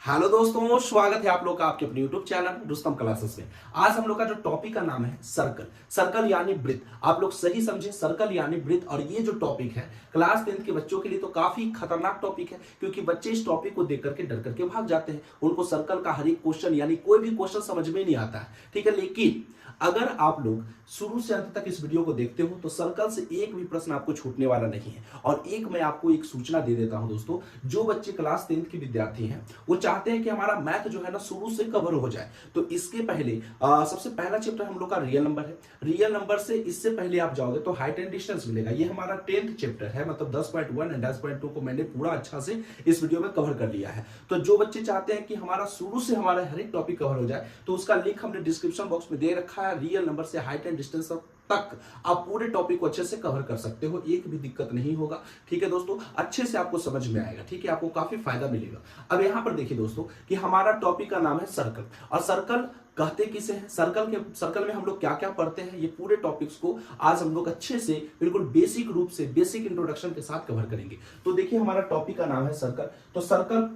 Hello दोस्तों, स्वागत है आप लोग का आपके अपने यूट्यूब चैनल रुस्तम क्लासेस में। आज हम लोग का जो टॉपिक का नाम है सर्कल। सर्कल यानी वृत्त। आप लोग सही समझे, सर्कल यानी वृत्त। और ये जो टॉपिक है क्लास 10 के बच्चों के लिए तो काफी खतरनाक टॉपिक है, क्योंकि बच्चे इस टॉपिक को देख करके डर करके भाग जाते हैं। उनको सर्कल का हर एक क्वेश्चन यानी कोई भी क्वेश्चन समझ में नहीं आता है, ठीक है। लेकिन अगर आप लोग शुरू से अंत तक इस वीडियो को देखते हो तो सर्कल से एक भी प्रश्न आपको छूटने वाला नहीं है। और एक मैं आपको एक सूचना दे देता हूं दोस्तों, जो बच्चे क्लास 10 के विद्यार्थी हैं वो चाहते हैं कि हमारा मैथ जो है ना शुरू से कवर हो जाए। तो इसके पहले सबसे पहला चैप्टर हम लोग का रियल नंबर है। रियल नंबर से इससे पहले आप जाओगे तो हाइट एंड डिस्टेंस मिलेगा। ये हमारा 10th चैप्टर है, मतलब 10.1 एंड 10.2 को मैंने पूरा अच्छा से इस वीडियो में कवर कर लिया है। तो जो बच्चे चाहते हैं कि हमारा शुरू से हमारा हर एक टॉपिक कवर हो जाए तो उसका लिंक हमने डिस्क्रिप्शन बॉक्स में दे रखा है। रियल नंबर से हाइट एंड डिस्टेंस तक आप पूरे टॉपिक को अच्छे से कवर कर सकते हो, एक भी दिक्कत नहीं होगा, ठीक है दोस्तों। अच्छे से आपको समझ में आएगा, ठीक है, आपको काफी फायदा मिलेगा। अब यहां पर देखिए दोस्तों कि हमारा टॉपिक का नाम है सर्कल। और सर्कल कहते किसे हैं, सर्कल में हम लोग क्या क्या पढ़ते हैं, ये पूरे टॉपिक्स को आज हम लोग अच्छे से बिल्कुल बेसिक रूप से बेसिक इंट्रोडक्शन के साथ कवर करेंगे। तो देखिए हमारा टॉपिक का नाम है सर्कल। तो सर्कल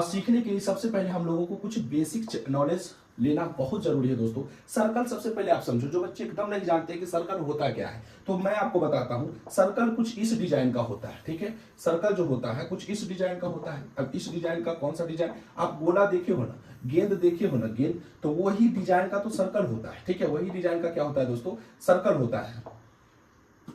सीखने के लिए सबसे पहले हम लोगों को कुछ बेसिक नॉलेज लेना बहुत जरूरी है दोस्तों। सर्कल सबसे पहले आप समझो, जो बच्चे एकदम नहीं जानते हैं कि सर्कल होता क्या है, तो मैं आपको बताता हूं। सर्कल कुछ इस डिजाइन का होता है, ठीक है। सर्कल जो होता है कुछ इस डिजाइन का होता है। अब इस डिजाइन का कौन सा डिजाइन, आप गोला देखे हो ना, गेंद देखे हो ना, गेंद, तो वही डिजाइन का तो सर्कल होता है, ठीक है। वही डिजाइन का क्या होता है दोस्तों, सर्कल होता है।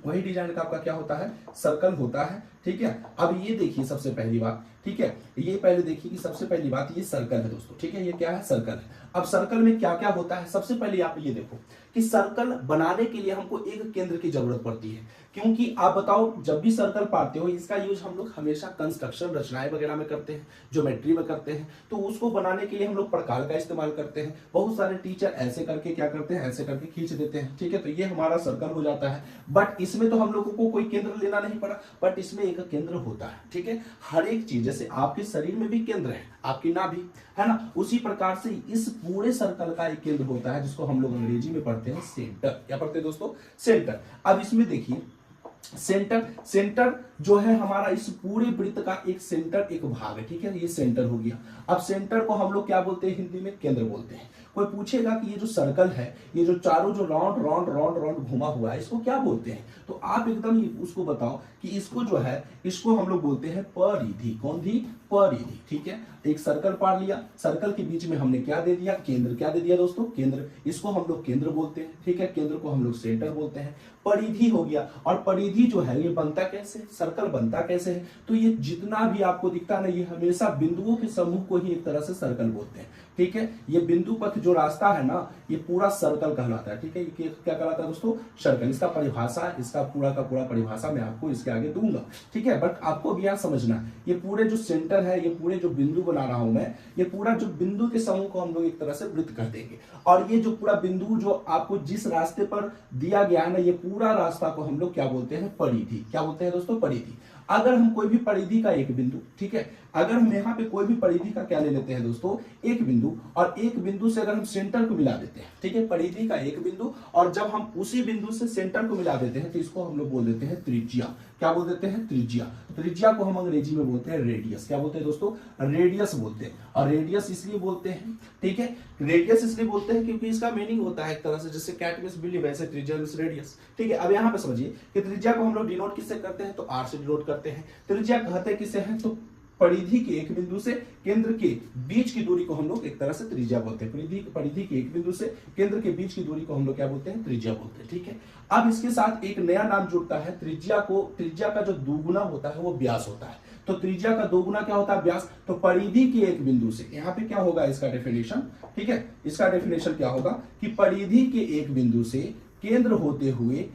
वही डिजाइन का आपका क्या होता है, सर्कल होता है, ठीक है। अब ये देखिए सबसे पहली बात, ठीक है, ये पहले देखिए कि सबसे पहली बात ये सर्कल है दोस्तों, ठीक है। ये क्या है, सर्कल है। अब सर्कल में क्या क्या होता है, सबसे पहले आप ये देखो कि सर्कल बनाने के लिए हमको एक केंद्र की जरूरत पड़ती है। क्योंकि आप बताओ, जब भी सर्कल पाते हो इसका यूज हम लोग हमेशा कंस्ट्रक्शन रचनाएं वगैरह में करते हैं, ज्योमेट्री में करते हैं। तो उसको बनाने के लिए हम लोग प्रकार का इस्तेमाल करते हैं। बहुत सारे टीचर ऐसे करके क्या करते हैं, ऐसे करके खींच देते हैं, ठीक है। तो ये हमारा सर्कल हो जाता है। बट इसमें तो हम लोगों को कोई केंद्र लेना नहीं पड़ा, बट इसमें एक केंद्र होता है, ठीक है। हर एक चीज, जैसे आपके शरीर में भी केंद्र है, आपकी नाभि है ना, उसी प्रकार से इस पूरे सर्कल का एक केंद्र होता है, जिसको हम लोग अंग्रेजी में पढ़ते हैं सेंटर। क्या पढ़ते हैं दोस्तों, सेंटर। अब इसमें देखिए सेंटर जो है हमारा इस पूरे वृत्त का एक सेंटर, एक भाग है, ठीक है। ये सेंटर हो गया। अब सेंटर को हम लोग क्या बोलते हैं, हिंदी में केंद्र बोलते हैं। कोई पूछेगा कि ये जो सर्कल है, ये जो चारों जो राउंड राउंड राउंड राउंड घुमा हुआ है, इसको क्या बोलते हैं, तो आप एकदम उसको बताओ कि इसको जो है, इसको हम लोग बोलते हैं परिधि। कौन थी, परिधि, ठीक है। एक सर्कल पार लिया, सर्कल के बीच में हमने क्या दे दिया, केंद्र। क्या दे दिया दोस्तों, केंद्र। इसको हम लोग केंद्र बोलते हैं, ठीक है। केंद्र को हम लोग सेंटर बोलते हैं। परिधि हो गया। और परिधि जो है ये बनता कैसे, सर्कल बनता कैसे है, तो ये जितना भी आपको दिखता है ना, ये हमेशा बिंदुओं के समूह को ही एक तरह से सर्कल बोलते हैं, ठीक है। ये बिंदु पथ जो रास्ता है ना, ये पूरा सर्कल कहलाता है, ठीक है। ये क्या कहलाता है दोस्तों, सर्कल। इसका परिभाषा, इसका पूरा का पूरा परिभाषा मैं आपको इसके आगे दूंगा, ठीक है। बट आपको भी यहां समझना, ये पूरे जो सेंटर है, ये पूरे जो बिंदु बना रहा हूं मैं, ये पूरा जो बिंदु के समूह को हम लोग एक तरह से वृत्त कर देंगे। और ये जो पूरा बिंदु जो आपको जिस रास्ते पर दिया गया है ना, ये पूरा रास्ता को हम लोग क्या बोलते हैं, परिधि। क्या बोलते हैं दोस्तों, परिधि। अगर हम कोई भी परिधि का एक बिंदु, ठीक है, अगर हम यहाँ पे कोई भी परिधि का क्या ले लेते हैं दोस्तों, एक बिंदु, और एक बिंदु से अगर हम सेंटर को मिला देते हैं, ठीक है, परिधि का एक बिंदु, और जब हम उसी बिंदु से सेंटर को मिला देते हैं तो इसको हम लोग बोल देते हैं त्रिज्या। क्या बोल देते हैं, त्रिज्या। त्रिज्या को हम अंग्रेजी में बोलते हैं रेडियस। क्या बोलते हैं दोस्तों, रेडियस बोलते हैं। और रेडियस इसलिए बोलते हैं, ठीक है, रेडियस इसलिए बोलते हैं क्योंकि इसका मीनिंग होता है एक तरह से, जैसे कैट मींस बिल्ली, वैसे त्रिज्या मींस रेडियस, ठीक है। अब यहाँ पे समझिए कि त्रिज्या को हम लोग डिनोट किससे करते हैं, तो आर से डिनोट करते हैं। त्रिज्या कहते किसे हैं, तो परिधि के एक बिंदु से केंद्र के बीच की दूरी को हम लोग एक तरह से त्रिज्या बोलते हैं। परिधि के एक बिंदु से केंद्र के बीच की दूरी को हम लोग क्या बोलते हैं, त्रिज्या बोलते हैं, ठीक है। अब इसके साथ एक नया नाम जुड़ता है, त्रिज्या का जो दोगुना होता है वो व्यास होता है। तो त्रिज्या का दोगुना क्या होता है, व्यास। तो परिधि के एक बिंदु से, यहाँ पे क्या होगा इसका डेफिनेशन, ठीक है, इसका डेफिनेशन क्या होगा कि परिधि के एक बिंदु से केंद्र होते हुए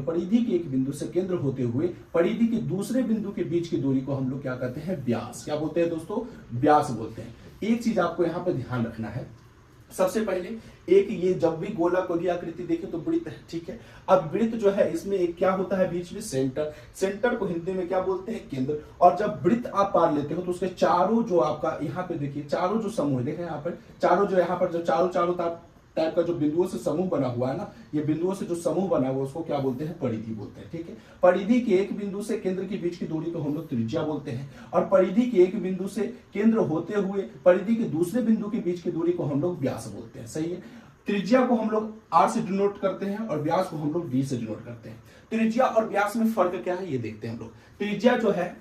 परिधि के एक बिंदु से केंद्र होते हुए परिधि के दूसरे बिंदु के बीच की दूरी को हम लोग क्या कहते हैं, व्यास। क्या बोलते हैं दोस्तों, व्यास बोलते हैं। एक चीज आपको यहाँ पे ध्यान रखना है, सबसे पहले एक, ये जब भी गोला को भी आकृति देखे तो वृत्त है, ठीक है। अब वृत्त जो है इसमें एक क्या होता है, बीच में सेंटर। सेंटर को हिंदी में क्या बोलते हैं, केंद्र। और जब वृत्त आप पार लेते हो तो उसके चारों जो आपका यहाँ पे देखिए, चारों जो समूह है, देखें यहाँ पर चारों जो यहाँ पर जो चारों टाइप का जो बिंदुओं से समूह बना हुआ है ना, ये बिंदुओं से जो समूह बना हुआ है उसको क्या बोलते हैं, परिधि बोलते हैं। ठीक है, परिधि के एक बिंदु से केंद्र के बीच की दूरी को हम लोग त्रिज्या बोलते हैं, और परिधि के एक बिंदु से केंद्र होते हुए परिधि के दूसरे बिंदु के बीच की दूरी को हम लोग व्यास बोलते हैं। सही है, त्रिज्या को हम लोग r से डिनोट करते हैं और व्यास को हम लोग d से डिनोट करते हैं। त्रिज्या और व्यास में फर्क क्या है ये देखते हैं हम लोग। त्रिज्या जो है,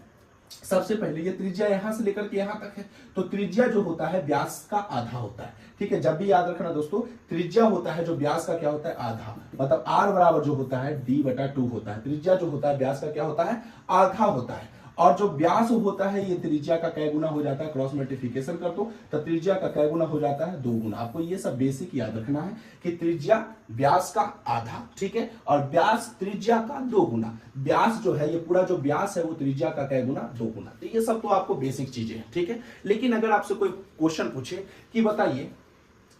सबसे पहले ये त्रिज्या यहां से लेकर के यहां तक है, तो त्रिज्या जो होता है व्यास का आधा होता है। ठीक है, जब भी याद रखना दोस्तों, त्रिज्या होता है जो व्यास का क्या होता है, आधा, मतलब r बराबर जो होता है d/2 होता है। त्रिज्या जो होता है व्यास का क्या होता है, आधा होता है, और जो व्यास होता है ये त्रिज्या का कै गुना हो जाता है, क्रॉस मल्टीप्लिकेशन कर दो तो त्रिज्या का कै गुना हो जाता है, 2 गुना। आपको ये सब बेसिक याद रखना है कि त्रिज्या व्यास का आधा, ठीक है, और व्यास त्रिज्या का 2 गुना। व्यास जो है, ये पूरा जो व्यास है वो त्रिज्या का कै गुना, 2 गुना। तो ये सब तो आपको बेसिक चीजें हैं। ठीक है, लेकिन अगर आपसे कोई क्वेश्चन पूछे कि बताइए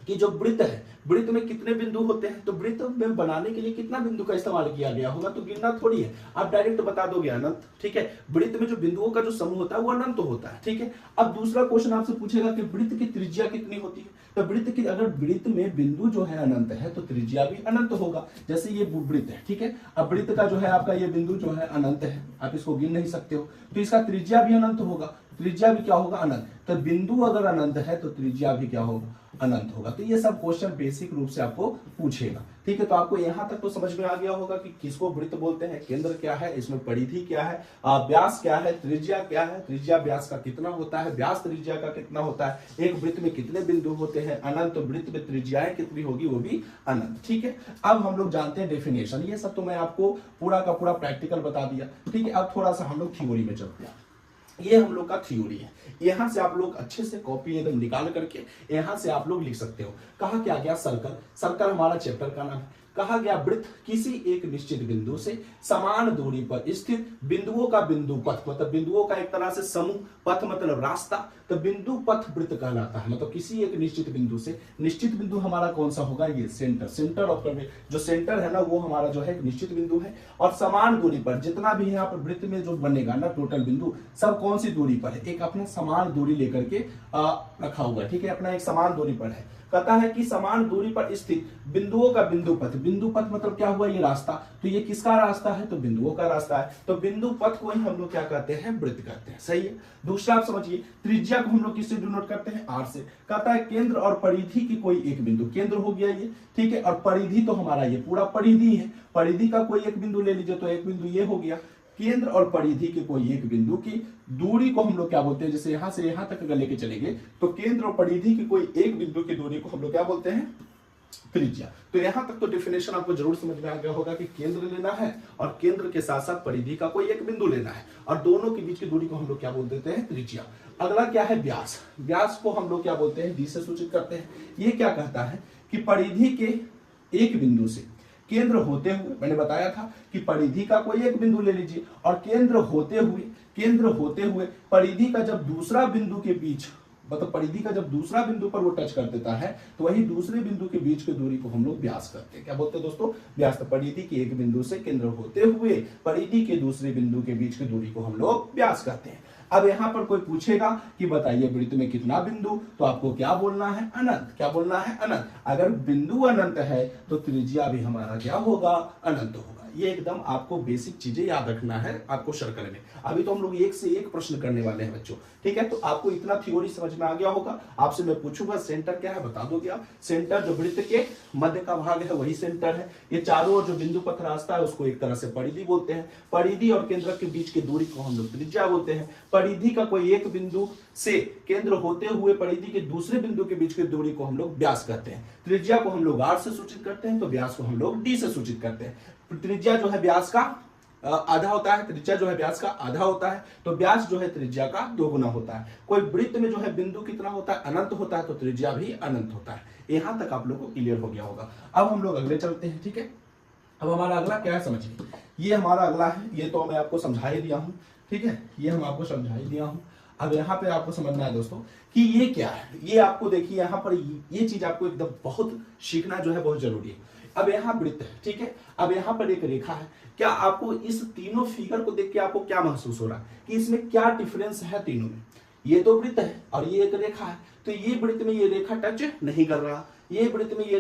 कि जो वृत्त है, वृत्त में कितने बिंदु होते हैं, तो वृत्त में बनाने के लिए कितना बिंदु का इस्तेमाल किया गया होगा, तो गिनना थोड़ी है, आप डायरेक्ट बता दोगे अनंत। ठीक है, वृत्त में जो बिंदुओं का जो समूह होता है वो अनंत होता है। ठीक है, अब दूसरा क्वेश्चन आपसे पूछेगा कि वृत्त की त्रिज्या कितनी होती है, तो वृत्त की, अगर वृत्त में बिंदु जो है अनंत है तो त्रिज्या भी अनंत होगा। जैसे ये वृत्त है, ठीक है, अब वृत्त का जो है आपका ये बिंदु जो है अनंत है, आप इसको गिन नहीं सकते हो, तो इसका त्रिज्या भी अनंत होगा, त्रिज्या भी क्या होगा, अनंत। तो बिंदु अगर अनंत है तो त्रिज्या भी क्या होगा, अनंत होगा। तो ये सब क्वेश्चन बेसिक रूप से आपको पूछेगा। ठीक है, तो आपको यहां तक तो समझ में आ गया होगा कि किसको वृत्त बोलते हैं, केंद्र क्या है, इसमें परिधि क्या है, व्यास क्या है, त्रिज्या क्या है, त्रिज्या व्यास का कितना होता है, व्यास त्रिज्या का कितना होता है, एक वृत्त में कितने बिंदु होते हैं, अनंत वृत्त में त्रिज्याएं कितनी होगी, वो भी अनंत। ठीक है, अब हम लोग जानते हैं डेफिनेशन। ये सब तो मैं आपको पूरा का पूरा प्रैक्टिकल बता दिया। ठीक है, अब थोड़ा सा हम लोग थ्योरी में चलते हैं। ये हम लोग का थ्योरी है, यहां से आप लोग अच्छे से कॉपी एकदम निकाल करके यहां से आप लोग लिख सकते हो। कहा क्या गया, सर्कल, सर्कल हमारा चैप्टर का नाम है। कहा गया वृत्त किसी एक निश्चित बिंदु से समान दूरी पर स्थित बिंदुओं का बिंदु पथ, मतलब बिंदुओं का एक तरह से समूह, पथ मतलब रास्ता, तो बिंदु पथ वृत्त कहलाता है। मतलब किसी एक निश्चित बिंदु से, निश्चित बिंदु हमारा कौन सा होगा, ये सेंटर, सेंटर ऑफ जो सेंटर है ना वो हमारा जो है निश्चित बिंदु है, और समान दूरी पर जितना भी यहाँ पर वृत्त में जो बनेगा ना टोटल बिंदु, सब कौन सी दूरी पर है, एक अपना समान दूरी लेकर के रखा हुआ है। ठीक है, अपना एक समान दूरी पर है। कहता है कि समान दूरी पर स्थित बिंदुओं का बिंदु पथ, बिंदु पथ मतलब क्या हुआ, ये रास्ता, तो ये किसका रास्ता है, तो बिंदुओं का रास्ता है, तो बिंदु पथ को ही हम लोग क्या कहते हैं, वृत्त कहते हैं। सही है, दूसरा आप समझिए, त्रिज्या को हम लोग किससे डिनोट करते हैं, r से। कहता है केंद्र और परिधि की कोई एक बिंदु, केंद्र हो गया ये, ठीक है, और परिधि तो हमारा ये पूरा परिधि है, परिधि का कोई एक बिंदु ले लीजिए, तो एक बिंदु ये हो गया। केंद्र और परिधि के कोई एक बिंदु की दूरी को हम लोग क्या बोलते हैं, जैसे यहां से यहां तक अगर लेके चलेंगे तो केंद्र और परिधि की कोई एक बिंदु की दूरी को हम लोग क्या बोलते हैं, त्रिज्या। तो यहां तक तो डेफिनेशन आपको जरूर समझ में आ गया होगा कि केंद्र लेना है और केंद्र के साथ साथ परिधि का कोई एक बिंदु लेना है, और दोनों के बीच की दूरी को हम लोग क्या बोल देते हैं, त्रिज्या। अगला क्या है, व्यास। व्यास को हम लोग क्या बोलते हैं, डी से सूचित करते हैं। ये क्या कहता है कि परिधि के एक बिंदु से केंद्र होते हुए, मैंने बताया था कि परिधि का कोई एक बिंदु ले लीजिए, और केंद्र होते हुए परिधि का जब दूसरा बिंदु के बीच, मतलब परिधि का जब दूसरा बिंदु पर वो टच कर देता है तो वही दूसरे बिंदु के बीच की दूरी को हम लोग व्यास करते हैं। क्या बोलते हैं दोस्तों, व्यास। तो परिधि के एक बिंदु से केंद्र होते हुए परिधि के दूसरे बिंदु के बीच की दूरी को हम लोग व्यास करते हैं। अब यहां पर कोई पूछेगा कि बताइए वृत्त में कितना बिंदु, तो आपको क्या बोलना है, अनंत। क्या बोलना है, अनंत। अगर बिंदु अनंत है तो त्रिज्या भी हमारा क्या होगा, अनंत होगा। ये एकदम आपको बेसिक चीजें याद रखना है आपको सर्कल में। अभी तो हम लोग एक से एक प्रश्न करने वाले हैं बच्चों, ठीक है। तो आपको इतना थ्योरी समझ में आ गया होगा। आपसे मैं पूछूंगा सेंटर क्या है, बता दोगे आप। सेंटर जो वृत्त के मध्य का भाग है वही सेंटर है। ये चारों ओर जो बिंदु पथ रास्ता है उसको एक तरह से परिधि बोलते हैं। परिधि और केंद्र के बीच की दूरी को हम लोग त्रिज्या बोलते हैं। परिधि का कोई एक बिंदु से केंद्र होते हुए परिधि के दूसरे बिंदु के बीच की दूरी को हम लोग व्यास कहते हैं। त्रिज्या को हम लोग r से सूचित करते हैं, तो व्यास को हम लोग d से सूचित करते हैं। त्रिज्या जो है व्यास का आधा होता है, त्रिज्या जो है व्यास का आधा होता है, तो व्यास जो है त्रिज्या का 2 गुना होता है। कोई वृत्त में जो है बिंदु कितना होता है, अनंत होता है, तो त्रिज्या भी अनंत होता है। यहां तक आप लोगों को क्लियर हो गया होगा। अब हम लोग अगले चलते हैं, ठीक है। अब हमारा अगला क्या है समझिए, ये हमारा अगला है, ये तो मैं आपको समझा ही दिया हूं, ठीक है, ये हम आपको समझा ही दिया हूं। अब यहाँ पे आपको समझना है दोस्तों कि ये क्या है। ये आपको देखिए यहाँ पर ये चीज आपको एकदम बहुत सीखना जो है बहुत जरूरी है। अब यहाँ वृत्त है, ठीक है। अब यहाँ पर एक रेखा है। क्या आपको इस तीनों फिगर को देख के आपको क्या महसूस हो रहा है कि इसमें क्या डिफरेंस है तीनों में। ये तो वृत्त है और ये एक रेखा है, तो ये वृत्त में ये रेखा टच नहीं कर रहा, ये वृत्त में ये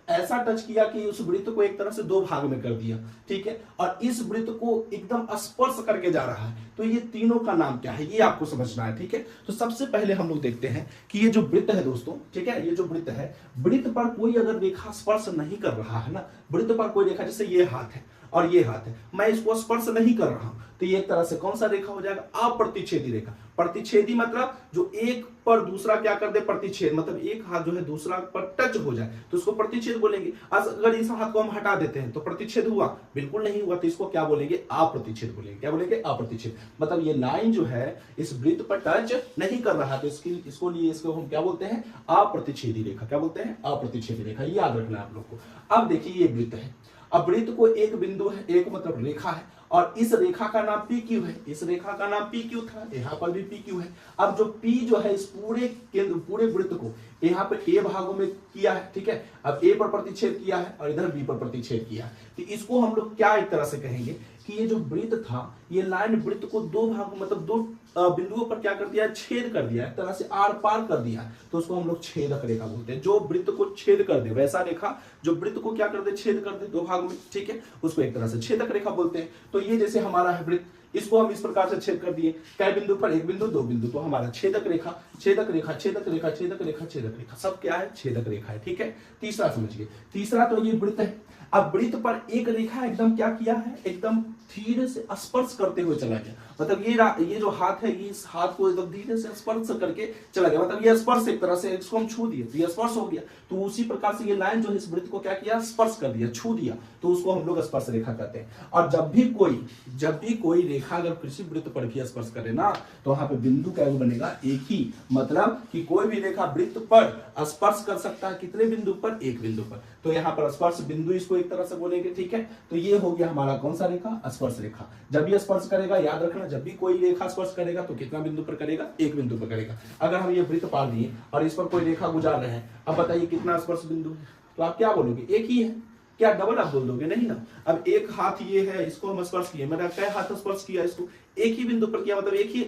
ऐसा टच किया कि उस वृत्त को एक तरह से दो भाग में कर दिया, ठीक है, और इस वृत्त को एकदम स्पर्श करके जा रहा है, तो ये तीनों का नाम क्या है, ये आपको समझना है, ठीक है। तो सबसे पहले हम लोग देखते हैं कि ये जो वृत्त है दोस्तों, ठीक है, ये जो वृत्त है, वृत्त पर कोई अगर रेखा स्पर्श नहीं कर रहा है ना, वृत्त पर कोई रेखा, जैसे ये हाथ है और ये हाथ है, मैं इसको स्पर्श नहीं कर रहा हूं, तो ये एक तरह से कौन सा रेखा हो जाएगा, अप्रतिच्छेदी रेखा। प्रतिच्छेदी मतलब जो एक पर दूसरा क्या कर दे, प्रतिच्छेद, मतलब एक हाथ जो है दूसरा पर टच हो जाए तो उसको प्रतिच्छेद बोलेंगे। अगर इस हाथ को हम हटा देते हैं तो प्रतिच्छेद हुआ, बिल्कुल नहीं हुआ, तो इसको क्या बोलेंगे, अप्रतिच्छेद बोलेंगे। क्या बोलेंगे, अप्रतिच्छेद। मतलब ये लाइन जो है इस वृत्त पर टच नहीं कर रहा, तो इसको हम क्या बोलते हैं, अप्रतिच्छेदी रेखा। क्या बोलते हैं, अप्रतिच्छेदी रेखा। ये याद रखना है आप लोग को। अब देखिए ये वृत्त है, अब वृत्त को एक बिंदु है, एक मतलब रेखा है, और इस रेखा का नाम पी क्यू है, इस रेखा का नाम पी क्यू था, यहाँ पर भी पी क्यू है। अब जो पी जो है इस पूरे केंद्र, पूरे वृत्त को यहाँ पे ए भागों में किया है, ठीक है, अब ए पर प्रतिच्छेद किया है और इधर बी पर प्रतिच्छेद किया है, तो इसको हम लोग क्या एक तरह से कहेंगे कि ये जो वृत्त था, ये लाइन वृत्त को दो भागों, मतलब दो बिंदुओं पर क्या कर दिया, छेद कर दिया, एक तरह से आर पार कर दिया, तो उसको हम लोग छेदक रेखा बोलते हैं। जो वृत्त को छेद कर दे, वैसा रेखा जो वृत्त को क्या कर दे, छेद कर दे दो भाग में, ठीक है, उसको एक तरह से छेदक रेखा बोलते हैं। तो ये जैसे हमारा है वृत्त, इसको हम इस प्रकार से छेद कर दिए, कै बिंदु पर, एक बिंदु, दो बिंदु, तो हमारा छेदक रेखा, छेदक रेखा, छेदक रेखा, छेदक रेखा, छेदक रेखा, सब क्या है, छेदक रेखा है, ठीक है। तीसरा समझिए, तीसरा तो ये वृत्त है। अब वृत्त पर एक रेखा एकदम क्या किया है, एकदम धीरे से स्पर्श करते हुए चला गया, मतलब ये जो हाथ है, इस हाथ को एकदम धीरे से स्पर्श करके चला गया, मतलब ये स्पर्श एक तरह से, इसको हम छू दिए तो ये स्पर्श हो गया, तो उसी प्रकार से ये लाइन जो है इस वृत्त को क्या किया, स्पर्श कर दिया, छू दिया, तो उसको हम लोग स्पर्श रेखा कहते हैं। और जब भी कोई रेखा अगर किसी वृत्त पर भी स्पर्श करे ना, तो वहां पे बिंदु क्या बनेगा, एक ही, मतलब कि कोई भी रेखा वृत्त पर स्पर्श कर सकता है, कितने बिंदु पर, एक बिंदु पर, तो यहाँ पर स्पर्श बिंदु इसको एक तरह से बोलेंगे, ठीक है। तो ये हो गया हमारा कौन सा रेखा, स्पर्श रेखा। जब ये स्पर्श करेगा, याद रखना, जब भी कोई रेखा स्पर्श करेगा तो कितना बिंदु पर करेगा, एक बिंदु पर करेगा। अगर हम ये वृत्त पार दिए और इस पर कोई रेखा गुजार रहे हैं, अब बताइए कितना स्पर्श बिंदु है, तो आप क्या बोलोगे, एक ही है, क्या डबल आप बोल दोगे, नहीं ना। अब एक हाथ ये है, इसको हम स्पर्श किए, मैंने क्या हाथ स्पर्श किया, इसको एक ही बिंदु पर किया, मतलब एक ही,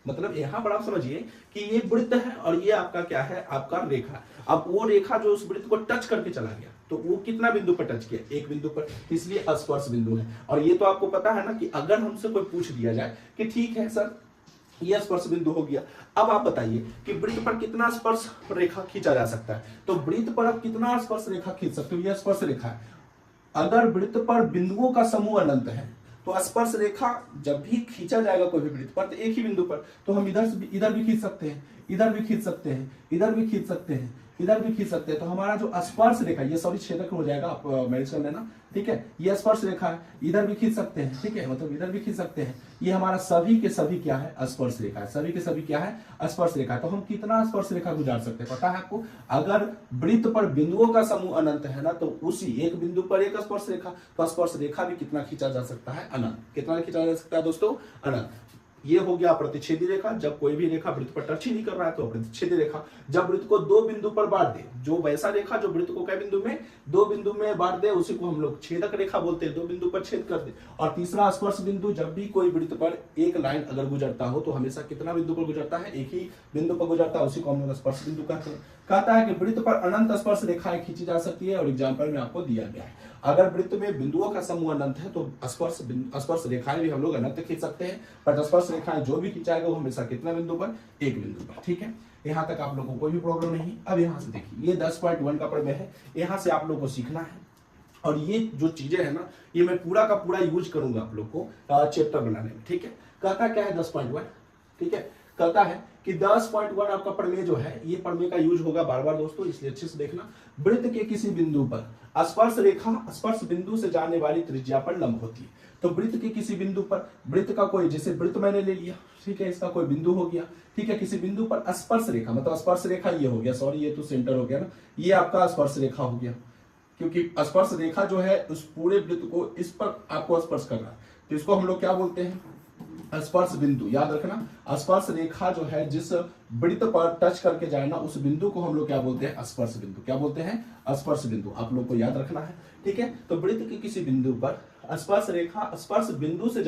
मतलब यहां पर आप समझिए कि ये वृत्त है और ये आपका क्या है, आपका रेखा। अब वो रेखा जो उस वृत्त को टच करके चला गया, तो वो कितना बिंदु पर टच किया, एक बिंदु पर, इसलिए स्पर्श बिंदु है। और ये तो आपको पता है ना कि अगर हमसे कोई पूछ दिया जाए कि ठीक है सर ये स्पर्श बिंदु हो गया, अब आप बताइए कि वृत्त पर कितना स्पर्श रेखा खींचा जा सकता है, तो वृत्त पर आप कितना स्पर्श रेखा खींच सकते हो, यह स्पर्श रेखा है। अगर वृत्त पर बिंदुओं का समूह अनंत है, तो स्पर्श रेखा जब भी खींचा जाएगा कोई भी वृत्त पर, तो एक ही बिंदु पर, तो हम इधर भी खींच सकते हैं, इधर भी खींच सकते हैं, इधर भी खींच सकते हैं, इधर भी खींच सकते हैं, तो हमारा जो स्पर्श रेखा, ये सॉरी छेदक हो जाएगा, आप मैनेज कर लेना, ठीक है। ये स्पर्श रेखा है, इधर भी खींच सकते हैं, ठीक है, मतलब इधर भी खींच सकते हैं, ये हमारा सभी के सभी क्या है, स्पर्श रेखा है, सभी के सभी क्या है, स्पर्श रेखा। तो हम कितना स्पर्श रेखा गुजार सकते हैं, पता है आपको, अगर वृत्त पर बिंदुओं का समूह अनंत है ना, तो उसी एक बिंदु पर एक स्पर्श रेखा, तो स्पर्श रेखा भी कितना खींचा जा सकता है, अनंत। कितना खींचा जा सकता है दोस्तों, अनंत। ये हो गया प्रतिच्छेदी रेखा, जब कोई भी रेखा वृत्त पर टच ही नहीं कर रहा है तो प्रतिच्छेदी रेखा। जब वृत्त को दो बिंदु पर बांट दे, जो वैसा रेखा जो वृत्त को कई बिंदु में, दो बिंदु में बांट दे, उसी को हम लोग छेदक रेखा बोलते हैं, दो बिंदु पर छेद कर दे। और तीसरा स्पर्श बिंदु, जब भी कोई वृत्त पर एक लाइन अगर गुजरता हो तो हमेशा कितना बिंदु पर गुजरता है, एक ही बिंदु पर गुजरता है, उसी को हम लोग स्पर्श बिंदु कहते हैं। कहता है कि वृत्त पर अनंत स्पर्श रेखाएं खींची जा सकती है, और एग्जाम्पल में आपको दिया गया है, अगर वृत्त में बिंदुओं का समूह अनंत है तो स्पर्श रेखाएं भी हम लोग अनंत खींच सकते हैं, पर स्पर्श रेखाएं जो भी खींचाएगा वो हमेशा कितना बिंदु पर, एक बिंदु पर, ठीक है। यहाँ तक आप लोगों को कोई भी प्रॉब्लम नहीं। अब यहाँ से देखिए, ये 10.1 का प्रमेय है, यहाँ से आप लोगों को सीखना है, और ये जो चीजें है ना, ये मैं पूरा का पूरा यूज करूंगा आप लोग को चैप्टर बनाने में, ठीक है। कहता क्या है 10.1, ठीक है, कहता है कि 10.1 आपका प्रमेय जो है, ये प्रमेय का यूज होगा बार बार दोस्तों, इसलिए अच्छे से देखना। वृत्त के किसी बिंदु पर स्पर्श रेखा स्पर्श बिंदु से जाने वाली त्रिज्या पर लंब होती है। तो वृत्त के किसी बिंदु पर, वृत्त का कोई, जैसे वृत्त मैंने ले लिया, ठीक है, इसका कोई बिंदु हो गया, ठीक है, किसी बिंदु पर स्पर्श रेखा, मतलब स्पर्श रेखा ये हो गया, सॉरी ये तो सेंटर हो गया ना, ये आपका स्पर्श रेखा हो गया, क्योंकि स्पर्श रेखा जो है उस पूरे वृत्त को इस पर आपको स्पर्श करना है, तो इसको हम लोग क्या बोलते हैं, स्पर्श बिंदु। याद रखना, स्पर्श रेखा जो है जिस वृत्त पर टच करके जाए ना, उस बिंदु को हम लोग क्या बोलते हैं, स्पर्श बिंदु। क्या बोलते हैं, स्पर्श बिंदु। आप लोग को याद रखना है, ठीक है। तो वृत्त के किसी बिंदु पर स्पर्श रेखा स्पर्श बिंदु से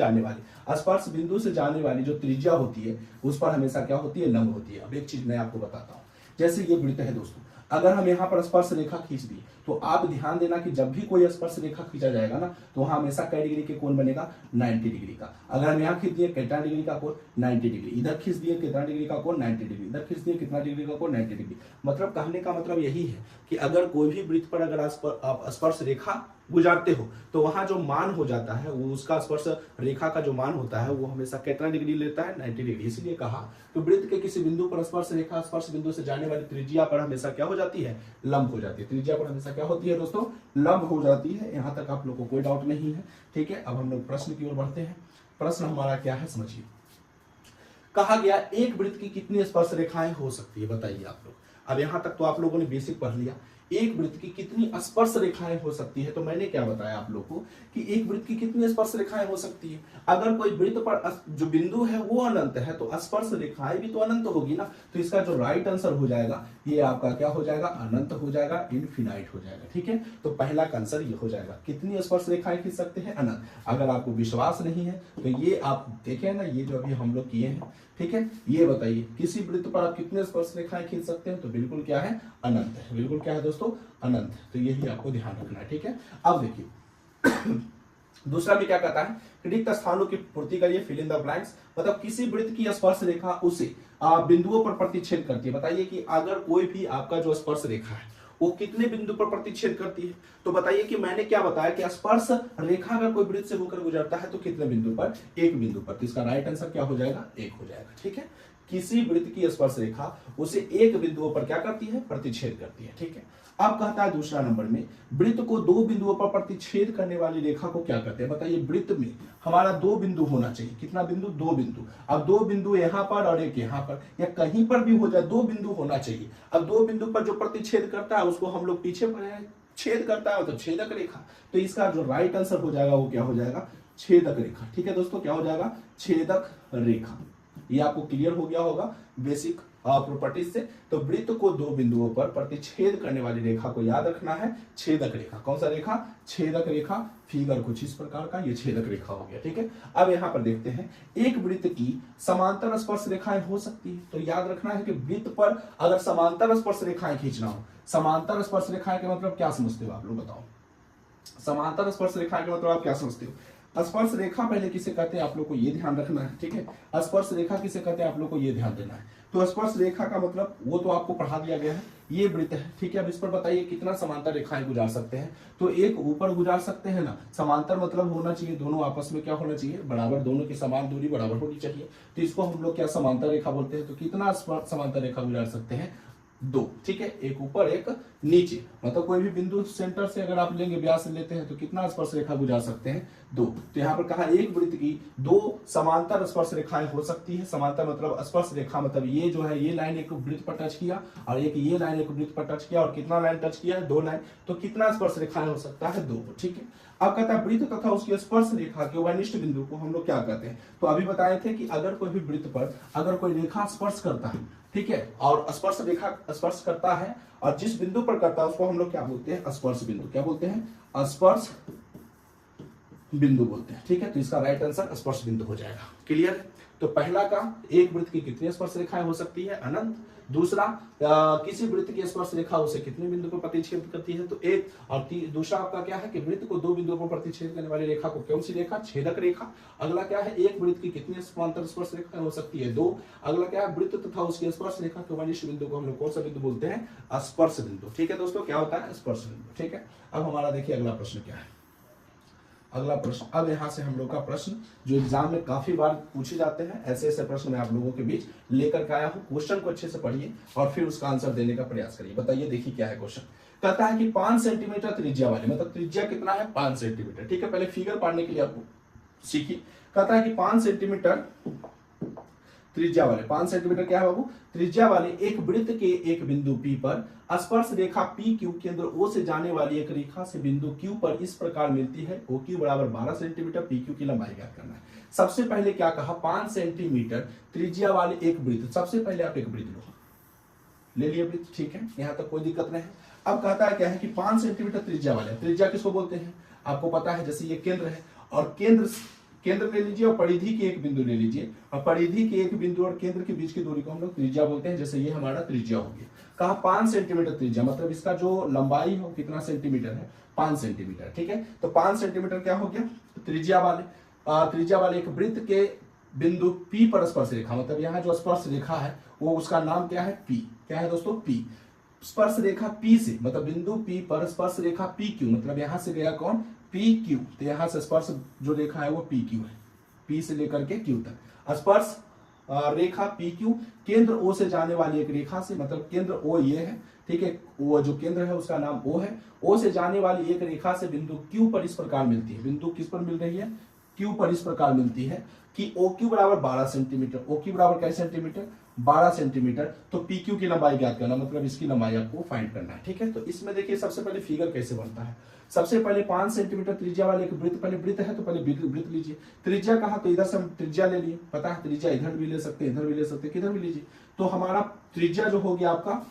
जाने वाली जो त्रिज्या होती है, उस पर हमेशा क्या होती है, लंब होती है। अब एक चीज मैं आपको बताता हूं, जैसे ये वृत्त है दोस्तों, अगर हम यहाँ पर स्पर्श रेखा खींच दी तो आप ध्यान देना कि जब भी कोई स्पर्श रेखा खींचा जाएगा ना तो वहां हमेशा कै डिग्री के कोण बनेगा, 90 डिग्री का। अगर हम यहाँ खींच दिए कितना डिग्री का कोण, 90 डिग्री, इधर खींच दिए कितना डिग्री का कोण, 90 डिग्री, इधर खींच दिए कितना डिग्री का कोण, 90 डिग्री। मतलब कहने का मतलब यही है कि अगर कोई भी वृत्त पर अगर आप स्पर्श रेखा गुजारते हो तो वहां जो मान हो जाता है वो उसका स्पर्श रेखा का जो मान होता है वो हमेशा कितना डिग्री लेता है, 90 डिग्री। इसलिए कहा कि वृत्त के किसी बिंदु पर स्पर्श रेखा स्पर्श बिंदु से जाने वाली त्रिज्या पर हमेशा क्या हो जाती है, लंब हो जाती है। त्रिज्या पर हमेशा क्या होती है दोस्तों, लंब हो जाती है। यहां तक आप लोग को कोई डाउट नहीं है, ठीक है। अब हम लोग प्रश्न की ओर बढ़ते हैं। प्रश्न हमारा क्या है समझिए। कहा गया एक वृत्त की कितनी स्पर्श रेखाएं हो सकती है, बताइए आप लोग। अब यहां तक तो आप लोगों ने बेसिक पढ़ लिया, एक वृत्त की कितनी स्पर्श रेखाएं हो सकती है। तो मैंने क्या बताया आप लोग को कि एक वृत्त की कितनी स्पर्श रेखाएं हो सकती है। अगर कोई वृत्त पर जो बिंदु है वो अनंत है तो स्पर्श रेखाएं भी तो अनंत होगी ना। तो इसका जो राइट आंसर हो जाएगा ये आपका क्या हो जाएगा, अनंत हो जाएगा, इनफिनाइट हो जाएगा, ठीक है। तो पहला का आंसर ये हो जाएगा, कितनी स्पर्श रेखाएं खींच सकते हैं, अनंत। अगर आपको विश्वास नहीं है तो ये आप देखें ना, ये जो अभी हम लोग किए हैं, ठीक है। ये बताइए किसी वृत्त पर आप कितने स्पर्श रेखाएं खींच सकते हैं, तो बिल्कुल क्या है, अनंत है। बिल्कुल क्या है दोस्तों, अनंत। तो यही आपको ध्यान रखना है, ठीक है। अब देखिए दूसरा भी क्या कहता है, रिक्त स्थानों की पूर्ति करिए, फिल इन द ब्लैंक्स। मतलब किसी वृत्त की स्पर्श रेखा उसे बिंदुओं पर प्रतिच्छेद करती है। बताइए कि अगर कोई भी आपका जो स्पर्श रेखा है वो कितने बिंदु पर प्रतिच्छेद करती है। तो बताइए कि मैंने क्या बताया कि स्पर्श रेखा अगर कोई वृत्त से होकर गुजरता है तो कितने बिंदु पर, एक बिंदु पर। तो इसका राइट आंसर क्या हो जाएगा, एक हो जाएगा, ठीक है। किसी वृत्त की स्पर्श रेखा उसे एक बिंदुओं पर क्या करती है, प्रतिच्छेद करती है, ठीक है। अब कहता है दूसरा नंबर में, वृत्त को दो बिंदुओं पर प्रतिच्छेद करने वाली रेखा को क्या कहते हैं। बताइए वृत्त में हमारा दो बिंदु होना चाहिए, कितना बिंदु, दो बिंदु। अब दो बिंदु यहाँ पर और एक यहाँ पर, या कहीं पर भी हो जाए, दो बिंदु होना चाहिए। अब दो बिंदु पर जो प्रतिच्छेद करता है उसको हम लोग पीछे पढ़े हैं, छेद करता है तो छेदक रेखा। तो इसका जो राइट आंसर हो जाएगा वो क्या हो जाएगा, छेदक रेखा, ठीक है दोस्तों। क्या हो जाएगा, छेदक रेखा। ये आपको क्लियर हो गया होगा बेसिक प्रॉपर्टीज से। तो वृत्त को दो बिंदुओं पर प्रतिच्छेद करने वाली रेखा को याद रखना है, छेदक रेखा। कौन सा रेखा, छेदक रेखा। फिगर कुछ इस प्रकार का, ये छेदक रेखा हो गया, ठीक है। अब यहां पर देखते हैं, एक वृत्त की समांतर स्पर्श रेखाएं हो सकती है। तो याद रखना है कि वृत्त पर अगर समांतर स्पर्श रेखाएं खींचना हो, समांतर स्पर्श रेखाएं का मतलब क्या समझते हो आप लोग, बताओ। समांतर स्पर्श रेखाएं का मतलब आप क्या समझते हो। स्पर्श रेखा पहले किसे कहते हैं आप लोग को ये ध्यान रखना है, ठीक है। स्पर्श रेखा किसे कहते हैं आप लोग को ये ध्यान देना है। तो स्पर्श रेखा का मतलब वो तो आपको पढ़ा दिया गया है, ये वृत्त है, ठीक है। अब इस पर बताइए कितना समांतर रेखाएं गुजार सकते हैं। तो एक ऊपर गुजार सकते हैं ना, समांतर मतलब होना चाहिए दोनों आपस में क्या होना चाहिए, बराबर, दोनों की समान दूरी बराबर होनी चाहिए। तो इसको हम लोग क्या समांतर रेखा बोलते हैं। तो कितना समांतर रेखा गुजार सकते हैं, दो, ठीक है। एक ऊपर एक नीचे, मतलब कोई भी बिंदु सेंटर से अगर आप लेंगे, व्यास लेते हैं तो कितना स्पर्श रेखा गुजार सकते हैं, दो। तो यहाँ पर कहा एक वृत्त की दो समांतर स्पर्श रेखाएं हो सकती है। समांतर मतलब स्पर्श रेखा मतलब ये जो है, ये लाइन एक वृत्त पर टच किया और एक ये लाइन एक वृत्त पर टच किया, और कितना लाइन टच किया है, दो लाइन। तो कितना स्पर्श रेखाएं हो सकता है, दो, ठीक है। अब कहता है वृत्त तथा उसकी स्पर्श रेखा के वनिष्ठ बिंदु को हम लोग क्या कहते हैं। तो अभी बताए थे कि अगर कोई भी वृत्त पर अगर कोई रेखा स्पर्श करता है, ठीक है, और स्पर्श रेखा स्पर्श करता है और जिस बिंदु पर करता है उसको हम लोग क्या बोलते हैं, स्पर्श बिंदु। क्या बोलते हैं, स्पर्श बिंदु बोलते हैं, ठीक है। तो इसका राइट आंसर स्पर्श बिंदु हो जाएगा, क्लियर। तो पहला का एक वृत्त की कितनी स्पर्श रेखाएं हो सकती है, अनंत। दूसरा किसी वृत्त की स्पर्श रेखा उसे कितने बिंदु पर प्रतिच्छेद करती है, तो एक। और दूसरा आपका क्या है कि वृत्त को दो बिंदुओं पर प्रतिच्छेद करने वाली रेखा को कौन सी रेखा, छेदक रेखा। अगला क्या है, एक वृत्त की कितनी समांतर स्पर्श रेखा हो सकती है, दो। अगला क्या है, वृत्त तथा उसकी स्पर्श रेखा के वनिष्ठ बिंदु को हम लोग कौन सा बिंदु बोलते हैं, स्पर्श बिंदु, ठीक है दोस्तों। क्या होता है, स्पर्श बिंदु, ठीक है। अब हमारा देखिए अगला प्रश्न क्या है। अगला प्रश्न, अब यहां से हम लोग का प्रश्न जो एग्जाम में काफी बार पूछे जाते हैं, ऐसे ऐसे प्रश्न मैं आप लोगों के बीच लेकर के आया हूं। क्वेश्चन को अच्छे से पढ़िए और फिर उसका आंसर देने का प्रयास करिए। बताइए, देखिए क्या है क्वेश्चन। कहता है कि 5 सेंटीमीटर त्रिज्या वाले, मतलब त्रिज्या कितना है, 5 सेंटीमीटर, ठीक है। पहले फिगर पढ़ने के लिए आपको सीखिए। कहता है कि 5 सेंटीमीटर त्रिज्या वाले, 5 सेंटीमीटर क्या है बाबू, त्रिज्या वाले एक वृत्त के एक बिंदु P पर स्पर्श रेखा PQ केंद्र O से जाने वाली एक रेखा से बिंदु Q पर इस प्रकार मिलती है। OQ बराबर 12 सेंटीमीटर, PQ की लंबाई ज्ञात करना है। सबसे पहले क्या कहा, 5 सेंटीमीटर त्रिज्या वाले एक वृत्त। सबसे पहले आप एक वृत्त लो, ले लिए वृत्त, ठीक है, यहां तक कोई दिक्कत नहीं है। अब कहता है क्या है कि 5 सेंटीमीटर त्रिज्या वाले, त्रिज्या किसको बोलते हैं आपको पता है, जैसे ये केंद्र है और केंद्र ले लीजिए और परिधि के एक बिंदु ले लीजिए, और परिधि के एक बिंदु और केंद्र के बीच की दूरी को हम लोग त्रिज्या बोलते हैं। जैसे ये हमारा त्रिज्या हो गया। कहा 5 सेंटीमीटर त्रिज्या, मतलब इसका जो लंबाई हो कितना सेंटीमीटर है, 5 सेंटीमीटर। ठीक है, तो 5 सेंटीमीटर क्या हो गया, त्रिज्या वाले एक वृत्त के बिंदु P पर स्पर्श रेखा, मतलब यहाँ जो स्पर्श रेखा है वो उसका नाम क्या है, P। क्या है दोस्तों, P। स्पर्श रेखा P से, मतलब बिंदु P पर स्पर्श रेखा PQ, मतलब यहां से गया कौन, PQ। तो यहां से स्पर्श जो रेखा है वो PQ है, P से लेकर के Q तक स्पर्श रेखा PQ केंद्र O से जाने वाली एक रेखा से, मतलब केंद्र O ये है, ठीक है, वो जो केंद्र है उसका नाम O है, O से जाने वाली एक रेखा से बिंदु Q पर इस प्रकार मिलती है। बिंदु किस पर मिल रही है, Q पर इस प्रकार मिलती है कि OQ बराबर 12 सेंटीमीटर। OQ बराबर कैसे सेंटीमीटर, 12 सेंटीमीटर। तो PQ की लंबाई ज्ञात करना, मतलब इसकी लंबाई आपको फाइंड करना है। ठीक है, तो इसमें देखिए सबसे पहले फिगर कैसे बनता है। सबसे पहले 5 सेंटीमीटर त्रिज्या वाले एक वृत्त, पहले वृत्त है तो पहले वृत्त लीजिए। त्रिज्या कहा, तो इधर से हम त्रिज्या ले लिए, पता है त्रिज्या इधर भी ले सकते हैं, इधर भी ले सकते हैं, किधर भी लीजिए। तो हमारा त्रिज्या जो हो गया आपका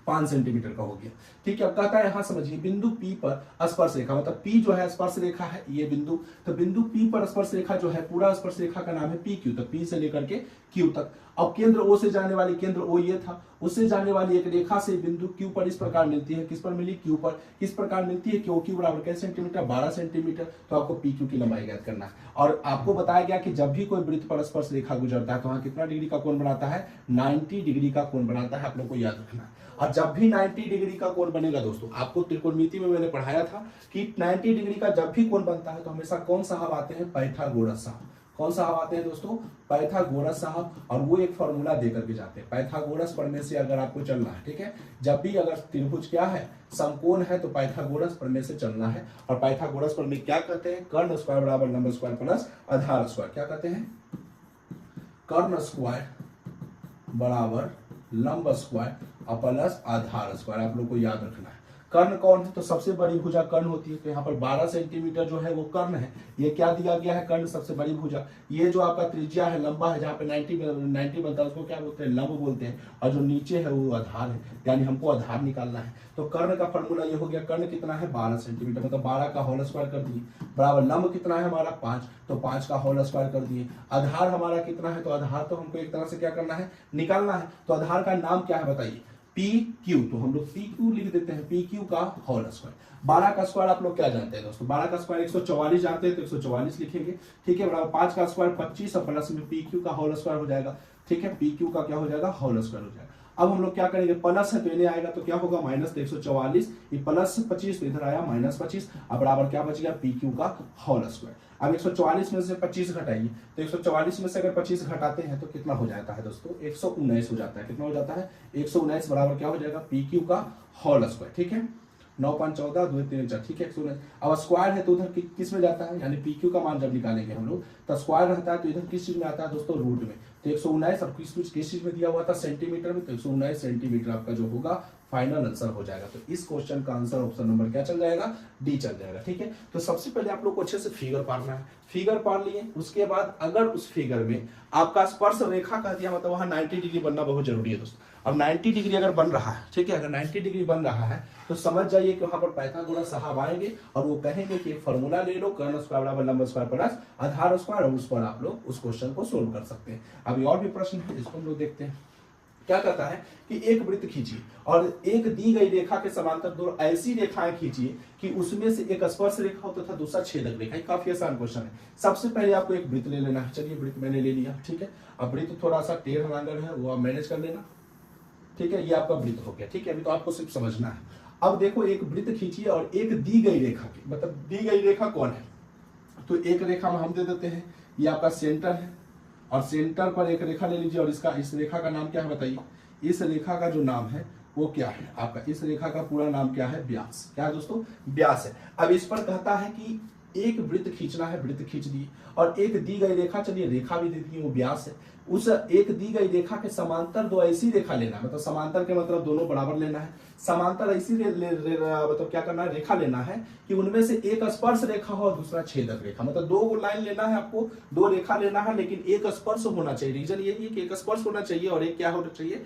5 सेंटीमीटर का हो गया। ठीक है, अब कहता है यहां समझिए बिंदु P पर स्पर्श रेखा, मतलब P जो है स्पर्श रेखा है ये बिंदु, तो बिंदु P पर स्पर्श रेखा जो है, पूरा स्पर्श रेखा का नाम है PQ। तो P से लेकर के Q तक। अब केंद्र O से जाने वाली, केंद्र O ये था, उससे जाने वाली एक रेखा से बिंदु Q पर इस प्रकार मिलती है। किस पर मिली, Q पर। किस प्रकार मिलती है, OQ बराबर कैसे सेंटीमीटर, 12 सेंटीमीटर। तो आपको PQ की लंबाई ज्ञात करना है। और आपको बताया गया कि जब भी कोई वृत्त पर स्पर्श रेखा गुजरता है तो वहां कितना डिग्री का कोण बनाता है, 90 डिग्री का कोण बनाता है, आप लोग को याद रखना है। और जब भी 90 डिग्री का कोण बनेगा दोस्तों, आपको त्रिकोणमिति में मैंने पढ़ाया था कि 90 डिग्री का जब भी कोण बनता है तो हमेशा कौन साहब आते हैं, पाइथागोरस साहब। कौन साहब आते हैं दोस्तों, पाइथागोरस साहब। और वो एक फॉर्मूला देकर के जाते हैं, पाइथागोरस प्रमेय से अगर आपको चलना है। ठीक है, जब भी अगर त्रिभुज क्या है, समकोण है, तो पाइथागोरस प्रमेय से चलना है। और पाइथागोरस प्रमेय क्या कहते हैं, कर्ण स्क्वायर बराबर लंब स्क्वायर प्लस आधार स्क्वायर। क्या कहते हैं, कर्ण स्क्वायर बराबर लंब स्क्वायर और प्लस आधार स्क्वायर, आप लोग को याद रखना है। कर्ण कौन है, तो सबसे बड़ी भुजा कर्ण होती है। तो यहाँ पर 12 सेंटीमीटर जो है वो कर्ण है। ये क्या दिया गया है, कर्ण सबसे बड़ी भुजा। ये जो आपका त्रिज्या है, लंबा है, जहाँ पे 90 बनता है उसको क्या बोलते हैं, लंब बोलते हैं। और जो नीचे है वो आधार है, यानी हमको आधार निकालना है। तो कर्ण का फॉर्मूला ये हो गया, कर्ण कितना है, 12 सेंटीमीटर, मतलब 12 का होल स्क्वायर कर दिए, बराबर लंब कितना है हमारा 5, तो 5 का होल स्क्वायर कर दिए। आधार हमारा कितना है, तो आधार तो हमको एक तरह से क्या करना है, निकालना है। तो आधार का नाम क्या है बताइए, PQ। तो हम लोग PQ लिख देते हैं, PQ का होल स्क्वायर। 12 का स्क्वायर आप लोग क्या जानते हैं दोस्तों, 12 का स्क्वायर 144 जानते हैं, तो 144 लिखेंगे। ठीक है, बराबर 5 का स्क्वायर 25 और प्लस में PQ का होल स्क्वायर हो जाएगा। ठीक है, PQ का क्या हो जाएगा, होल स्क्वायर हो जाएगा। अब हम लोग क्या करेंगे, प्लस है तो इन्हें आएगा तो क्या होगा, माइनस। 144 ये प्लस 25 तो इधर आया माइनस 25। अब बराबर क्या बच गया, PQ का होल स्क्वायर। अब 144 में से 25 घटाइए, तो 144 में से अगर 25 घटाते हैं तो कितना हो जाता है दोस्तों, 119 हो जाता है। कितना हो जाता है, 119 बराबर क्या हो जाएगा, PQ का होल स्क्वायर। ठीक है, 9 5 14 2 3 4, ठीक है 119। अब स्क्वायर है तो उधर किस में जाता है, यानी PQ का मान जब निकालेंगे हम लोग तो स्क्वायर रहता है, तो इधर किस चीज में आता है दोस्तों, रूट में। तो 119 और किस चीज में दिया हुआ था, सेंटीमीटर में, तो 119 सेंटीमीटर आपका जो होगा फाइनल आंसर हो जाएगा। तो इस क्वेश्चन का आंसर ऑप्शन नंबर क्या चल जाएगा, डी चल जाएगा। ठीक है, तो सबसे पहले आप लोग को अच्छे से फिगर पारना है। फिगर पार लिए, उसके बाद अगर उस फिगर में आपका स्पर्श रेखा कह दिया, मतलब वहां 90 डिग्री बनना बहुत जरूरी है दोस्तों। अब 90 डिग्री अगर बन रहा है, ठीक है, अगर 90 डिग्री बन रहा है तो समझ जाइए कि वहां पर पाइथागोरस साहब आएंगे और वो कहेंगे कि एक फॉर्मूला ले लो, कर्ण स्क्वायर बराबर लंब स्क्वायर प्लस आधार स्क्वायर, और उस पर आप लोग उस क्वेश्चन को सोल्व कर सकते हैं। अभी और भी प्रश्न है, इसको हम लोग देखते हैं। क्या कहता है कि एक वृत्त खींचिए और एक दी गई रेखा के समांतर दो ऐसी रेखाएं खींचिए कि उसमें से एक स्पर्श रेखा हो तथा दूसरा छेदक रेखा। काफी आसान क्वेश्चन है। सबसे पहले आपको एक वृत्त ले लेना है। चलिए, वृत्त मैंने ले लिया। ठीक है, अब वृत्त थोड़ा सा टेढ़ लांगर है, वो आप मैनेज कर लेना। ठीक है, ये आपका वृत्त हो गया। ठीक है, अभी तो आपको सिर्फ समझना है। अब देखो, एक वृत्त खींचिए और एक दी गई रेखा की, मतलब दी गई रेखा कौन है, तो एक रेखा में हम दे देते हैं, ये आपका सेंटर है और सेंटर पर एक रेखा ले लीजिए और इस रेखा का नाम क्या है बताइए। इस रेखा का जो नाम है वो क्या है आपका, इस रेखा का पूरा नाम क्या है, व्यास। क्या है दोस्तों, व्यास है। अब इस पर कहता है कि एक वृत्त खींचना है, वृत्त खींच दिए और एक दी गई रेखा, चलिए रेखा भी दे दी, वो व्यास है। उस एक दी गई रेखा के समांतर दो ऐसी रेखा लेना, मतलब समांतर के मतलब दोनों बराबर लेना है। समांतर ऐसी मतलब क्या करना है, रेखा लेना है कि उनमें से एक स्पर्श रेखा हो और दूसरा छेदक रेखा। मतलब दो लाइन लेना है आपको, दो रेखा लेना है, लेकिन एक स्पर्श होना चाहिए। रीजन यही है कि एक स्पर्श होना चाहिए और एक क्या होना चाहिए,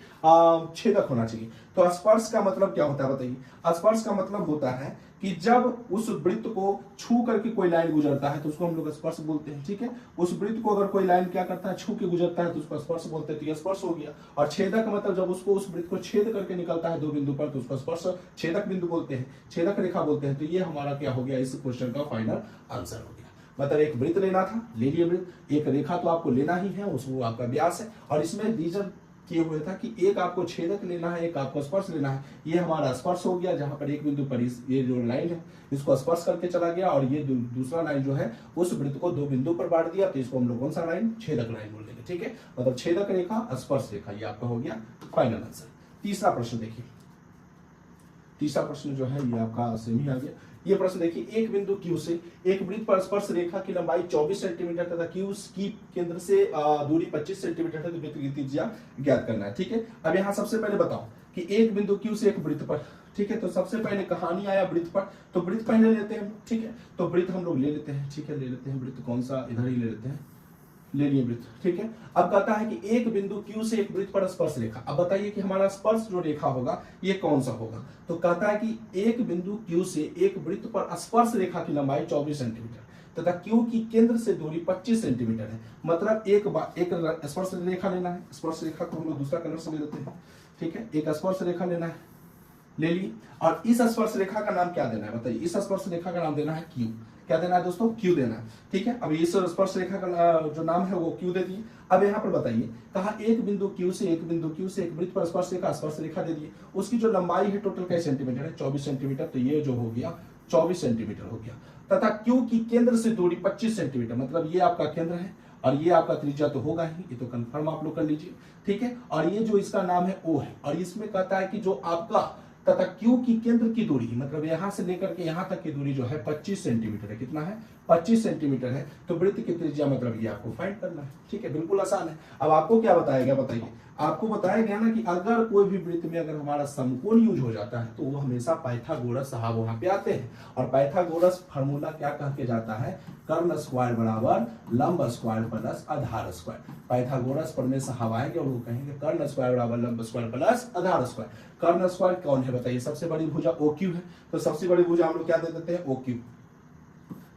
छेदक होना चाहिए। तो स्पर्श का मतलब क्या होता है बताइए। स्पर्श का मतलब होता है कि जब उस वृत्त को छू करके कोई लाइन गुजरता है तो उसको हम लोग स्पर्श बोलते हैं। ठीक है, उस वृत्त को अगर कोई लाइन क्या करता है, छू के गुजरता है तो उसको स्पर्श बोलते हैं। तो ये स्पर्श हो गया। और छेदक मतलब जब उसको उस वृत्त को छेद करके निकलता है दो बिंदु पर तो उसको स्पर्श छेदक बिंदु बोलते हैं, छेदक रेखा बोलते हैं। तो ये हमारा क्या हो गया, इस क्वेश्चन का फाइनल आंसर हो गया। मतलब एक वृत्त लेना था, ले लिए वृत्त, एक रेखा तो आपको लेना ही है, उसको आपका व्यास है। और इसमें रीजन किए हुए था कि एक आपको छेदक लेना है, एक आपको स्पर्श लेना है। ये हमारा स्पर्श हो गया, जहां पर एक बिंदु पर ये जो लाइन है इसको स्पर्श करके चला गया, और ये दूसरा लाइन जो है उस वृत्त को दो बिंदु पर बांट दिया, तो इसको हम लोग कौन सा लाइन, छेदक लाइन बोल देंगे। ठीक है, मतलब छेदक रेखा, स्पर्श रेखा, ये आपका हो गया फाइनल आंसर। तीसरा प्रश्न देखिए, तीसरा प्रश्न जो है ये आपका सेम ही आ गया। ये प्रश्न देखिए, एक बिंदु Q से एक वृत्त पर स्पर्श रेखा की लंबाई 24 सेंटीमीटर तथा Q की केंद्र से दूरी 25 सेंटीमीटर है, तो वृत्त की त्रिज्या ज्ञात करना है। ठीक है, अब यहाँ सबसे पहले बताओ कि एक बिंदु Q से एक वृत्त पर, ठीक है, तो सबसे पहले कहानी आया वृत्त पर, तो वृत्त पहले लेते हैं। ठीक है, तो वृत्त हम लोग ले लेते हैं। ठीक है, ले लेते हैं वृत्त, कौन सा, इधर ही ले लेते हैं, ले लिए वृत्त। ठीक है, अब कहता है कि एक बिंदु Q से एक वृत्त पर स्पर्श रेखा। अब बताइए कि हमारा स्पर्श जो रेखा होगा ये कौन सा होगा। तो कहता है कि एक बिंदु Q से एक वृत्त पर स्पर्श रेखा की लंबाई 24 सेंटीमीटर तथा Q की केंद्र से दूरी 25 सेंटीमीटर है। मतलब एक स्पर्श रेखा लेना है। स्पर्श रेखा को हम लोग दूसरा कलर से ले लेते हैं। ठीक है, एक स्पर्श रेखा लेना है, ले ली। और इस स्पर्श रेखा का नाम क्या देना है, बताइए। इस स्पर्श रेखा का नाम देना है Q। क्या देना है दोस्तों, Q देना है। ठीक है, अब इस स्पर्श रेखा का जो नाम है वो Q दे दिए। अब यहाँ पर बताइए, कहा एक बिंदु Q से एक वृत्त पर स्पर्श रेखा दे दिए, उसकी जो लंबाई है टोटल कई सेंटीमीटर है, 24 सेंटीमीटर। तो ये जो हो गया 24 सेंटीमीटर हो गया, तथा Q की केंद्र से दूरी 25 सेंटीमीटर, मतलब ये आपका केंद्र है और ये आपका त्रिज्या तो होगा ही, ये तो कंफर्म आप लोग कर लीजिए। ठीक है, और ये जो इसका नाम है O है, और इसमें कहता है कि जो आपका तथा Q की केंद्र की दूरी, मतलब यहां से लेकर के यहां तक की दूरी जो है 25 सेंटीमीटर है। कितना है, 25 सेंटीमीटर है। तो वृत्त की त्रिज्या मतलब ये आपको फाइंड करना है। ठीक है, बिल्कुल आसान है। अब आपको क्या बताया गया, बताइए। आपको बताया गया ना कि अगर कोई भी वृत्त में अगर हमारा समकोण यूज हो जाता है तो वो हमेशा पाइथागोरस साहब वहां पे आते हैं। और पाइथागोरस फार्मूला क्या कह के जाता है, कर्ण स्क्वायर बराबर लंब स्क्वायर प्लस आधार स्क्वायर। पाइथागोरस प्रमेय साहब आएंगे और वो कहेंगे कर्ण स्क्वायर बराबर लंब स्क्वायर प्लस आधार स्क्वायर। कर्ण स्क्वायर कौन है बताइए, सबसे बड़ी भुजा OQ है। तो सबसे बड़ी भुजा हम लोग क्या दे देते हैं, OQ।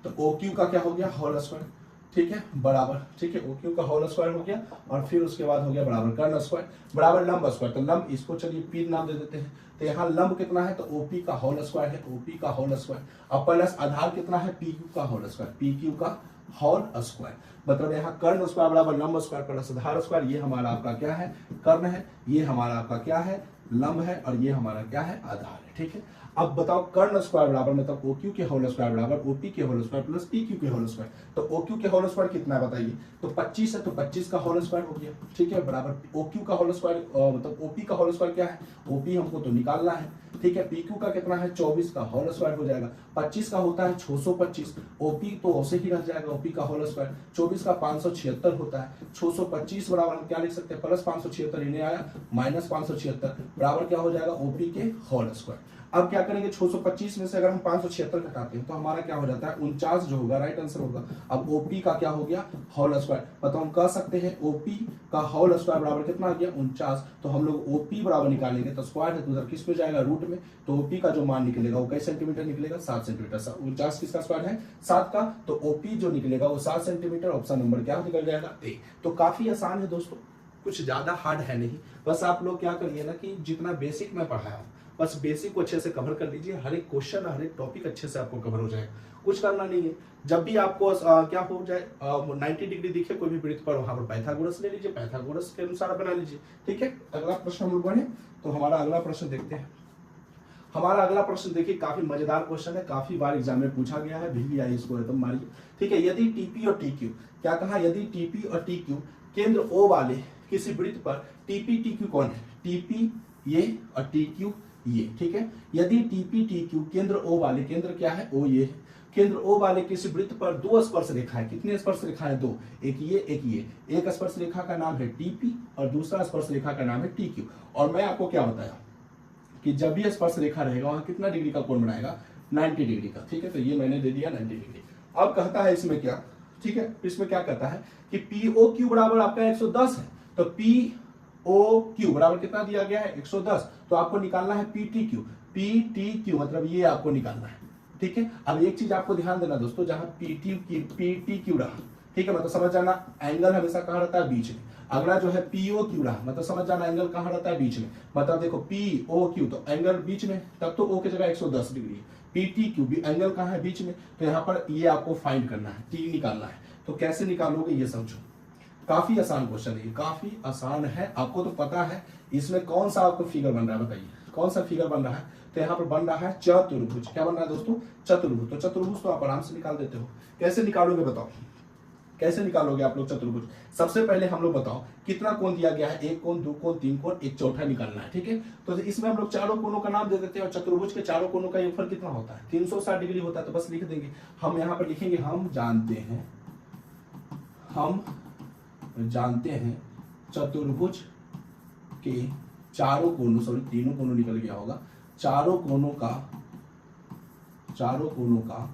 तो OQ का क्या हो गया, होल स्क्वायर। ठीक है, बराबर, ठीक है, OQ का होल स्क्वायर हो गया, और फिर उसके बाद हो गया बराबर कर्ण स्क्वायर बराबर लंब स्क्वायर। तो लंब, इसको चलिए P नाम दे देते हैं। तो यहाँ लंब कितना है, तो OP का होल स्क्वायर है, OP का होल स्क्वायर। अब प्लस आधार कितना है, PQ का होल स्क्वायर, PQ का होल स्क्वायर। मतलब यहाँ कर्ण स्क्वायर बराबर लंब स्क्वायर प्लस आधार स्क्वायर। ये हमारा आपका क्या है, कर्ण है, ये हमारा आपका क्या है, लंब है, और ये हमारा क्या है, आधार है। ठीक है, अब बताओ कर्ण स्क्वायर बराबर मतलब OQ के होल स्क्वायर बराबर OP के होल स्क्वायर प्लस PQ के होल स्क्वायर। तो OQ के होल स्क्वायर कितना है बताइए, तो 25 है, तो 25 का होल स्क्वायर हो गया। ठीक है, बराबर OQ का होल स्क्वायर मतलब OP का होल स्क्वायर क्या है, OP हमको तो निकालना है। ठीक है, PQ का कितना है, 24 का होल स्क्वायर हो जाएगा। 25 का होता है 625, OP तो ऐसे ही रह जाएगा, OP का होल स्क्वायर। 24 का 576 होता है, 625 बराबर हम क्या लिख सकते हैं, प्लस 576 इन्हें आया माइनस 576 बराबर क्या हो जाएगा, OP के होल स्क्वायर। अब क्या करेंगे, 625 में से अगर हम 576 घटाते हैं तो हमारा क्या हो जाता है, 49 जो होगा राइट आंसर होगा। अब OP का क्या हो गया, होल स्क्वायर। मतलब हम कह सकते हैं OP का होल स्क्वायर बराबर कितना आ गया, 49। तो हम लोग OP बराबर निकालेंगे तो स्क्वायर है तो उधर किस पे जाएगा, रूट में। तो OP का जो मान निकलेगा वो कई सेंटीमीटर निकलेगा, 7 सेंटीमीटर। 49 किसका स्क्वायर है, 7 का। तो OP जो निकलेगा वो 7 सेंटीमीटर। ऑप्शन नंबर क्या निकल जाएगा, A। तो काफी आसान है दोस्तों, कुछ ज्यादा हार्ड है नहीं। बस आप लोग क्या करिए ना कि जितना बेसिक मैं पढ़ाया हूँ बस बेसिक को अच्छे से कवर कर लीजिए। हर एक क्वेश्चन हर एक टॉपिक अच्छे से आपको कवर हो जाएगा, कुछ करना नहीं है। जब भी आपको क्या हो जाए 90 डिग्री दिखे कोई भी वृत्त पर, वहां पर पाइथागोरस ले लीजिए, पाइथागोरस के अनुसार बना लीजिए। ठीक है, अगला प्रश्न हम लोग बढ़े तो हमारा अगला प्रश्न देखते हैं। हमारा अगला प्रश्न देखिए, काफी मजेदार क्वेश्चन है, काफी बार एग्जाम में पूछा गया है, VVI इसको एकदम मारिए। ठीक है, यदि TP और TQ, क्या कहा, यदि TP और TQ केंद्र O वाले किसी वृत्त पर, TP TQ कौन है, TP ये और TQ ये। ठीक है, यदि TP TQ केंद्र O वाले, केंद्र क्या है, O ये, केंद्र O वाले किसी वृत्त पर दो स्पर्श रेखाएं, कितनी स्पर्श रेखाएं, दो, एक ये एक ये। एक स्पर्श रेखा का नाम है TP और दूसरा स्पर्श रेखा का नाम है TQ। और मैं आपको क्या बताया कि जब भी स्पर्श रेखा रहेगा वहां कितना डिग्री का कोण बनाएगा, 90 डिग्री का। ठीक है, तो ये मैंने दे दिया 90 डिग्री। अब कहता है इसमें क्या, ठीक है, इसमें क्या कहता है कि POQ बराबर आपका 110 है। तो POQ बराबर कितना दिया गया है, 110। तो आपको निकालना है PTQ। PTQ मतलब ये आपको निकालना है। ठीक है। अब एक चीज आपको ध्यान देना दोस्तों, जहां पीटी क्यू रहा, ठीक है, मतलब समझ जाना एंगल हमेशा कहाँ रहता है, बीच में। अगला जो है पीओ क्यू रहा, मतलब समझ जाना एंगल कहाँ रहता है, बीच में। मतलब देखो पीओ क्यू तो एंगल बीच में, तब तो ओ की जगह 110 डिग्री है। पीटी क्यू भी एंगल कहाँ है, बीच में, तो यहाँ पर ये आपको फाइंड करना है, टी निकालना है। तो कैसे निकालोगे ये समझो, काफी आसान क्वेश्चन है, काफी आसान है, आपको तो पता है। इसमें कौन सा आपको फिगर बन रहा है, बताइए कौन सा फिगर बन रहा है। तो यहाँ पर बन रहा है चतुर्भुज। क्या बन रहा है दोस्तों, चतुर्भुज। तो चतुर्भुज तो आप आराम से निकाल देते हो। कैसे निकालोगे बताओ, कैसे निकालोगे आप लोग चतुर्भुज। सबसे पहले हम लोग बताओ कितना कोण दिया गया है, एक कोण, दो कोण, तीन कोण, एक चौथा निकालना है, ठीक है। तो इसमें हम लोग चारों कोणों का नाम दे देते हैं, और चतुर्भुज के चारों कोणों का योगफल कितना होता है, 360 डिग्री होता है। तो बस लिख देंगे, हम यहाँ पर लिखेंगे, हम जानते हैं चतुर्भुज के चारों कोणों, सॉरी तीनों कोणों निकल गया होगा, चारों कोणों का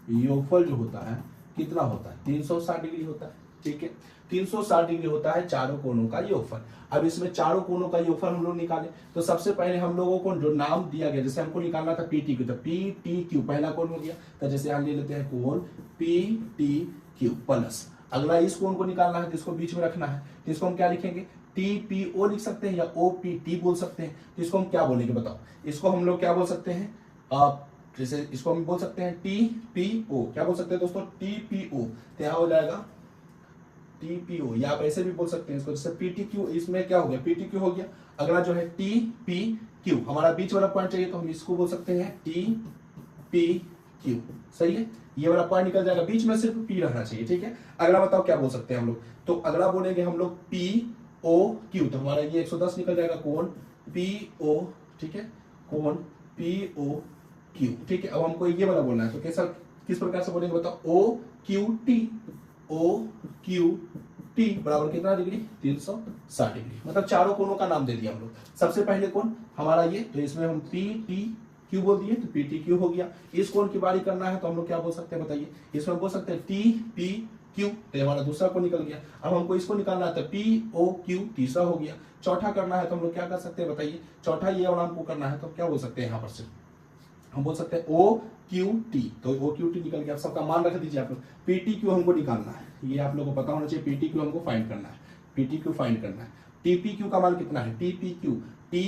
योगफल जो होता है कितना होता है, 360 डिग्री होता है, ठीक है। 360 डिग्री होता है चारों कोणों का योगफल। अब इसमें चारों कोणों का योगफल हम लोग निकाले, तो सबसे पहले हम लोगों को जो नाम दिया गया, जैसे हमको निकालना था पीटी क्यू, तो पी टी क्यू पहला कोण हो गया। तो जैसे हम ले लेते हैं कोण पी टी क्यू प्लस, अगला इस कोण को निकालना है, तो इसको बीच में रखना है, तो इसको हम क्या लिखेंगे, टी पी ओ लिख सकते हैं, या ओ पी टी बोल सकते हैं। तो इसको हम क्या बोलेंगे बताओ, इसको हम लोग क्या बोल सकते हैं, जैसे इसको हम बोल सकते हैं टी पी ओ, क्या बोल सकते हैं दोस्तों, टी पी ओ। तो यहाँ हो जाएगा टी पी ओ, या आप ऐसे भी बोल सकते हैं इसको, जैसे पी टी क्यू, इसमें क्या हो गया, पी टी क्यू हो गया। अगला जो है टी पी क्यू, हमारा बीच वाला पॉइंट चाहिए, तो हम इसको बोल सकते हैं टी पी क्यू, सही है। ये वाला पॉइंट निकल जाएगा, बीच में सिर्फ पी रहना चाहिए, ठीक है। अगला बताओ क्या बोल सकते हैं हम लोग, तो अगला बोलेंगे हम लोग पी ओ क्यू, तो हमारा ये 110 निकल जाएगा, कोण पी ओ, ठीक है, कोण पी ओ क्यू, ठीक है। अब हमको ये वाला बोलना है, तो कैसा, किस प्रकार से बोलेंगे बताओ, ओ क्यू टी बराबर कितना डिग्री, 360 डिग्री। मतलब चारों कोणों का नाम दे दिया हम लोग। सबसे पहले कोण हमारा ये, तो इसमें हम पी टी क्यू बोल दिए, तो पी टी क्यू हो गया। इस कोण की बारी करना है, तो हम लोग क्या बोल सकते हैं बताइए, इसमें बोल सकते हैं टी पी क्यू, तो हमारा दूसरा कोण निकल गया। अब हमको इसको निकालना है, तो पी ओ क्यू तीसरा हो गया। चौथा करना है, तो हम लोग क्या कर सकते हैं बताइए, चौथा ये वाला हमको करना है, तो क्या बोल सकते हैं यहाँ पर से, हम बोल सकते हैं ओ क्यू टी, तो ओ क्यू टी निकल गया। आप सबका मान रख दीजिए आप लोग। पीटी क्यू हमको निकालना है, ये आप लोगों को पता होना चाहिए, पीटी क्यू हमको फाइंड करना है, पीटी क्यू फाइंड करना है। टीपी क्यू का मान कितना है, TP Q, T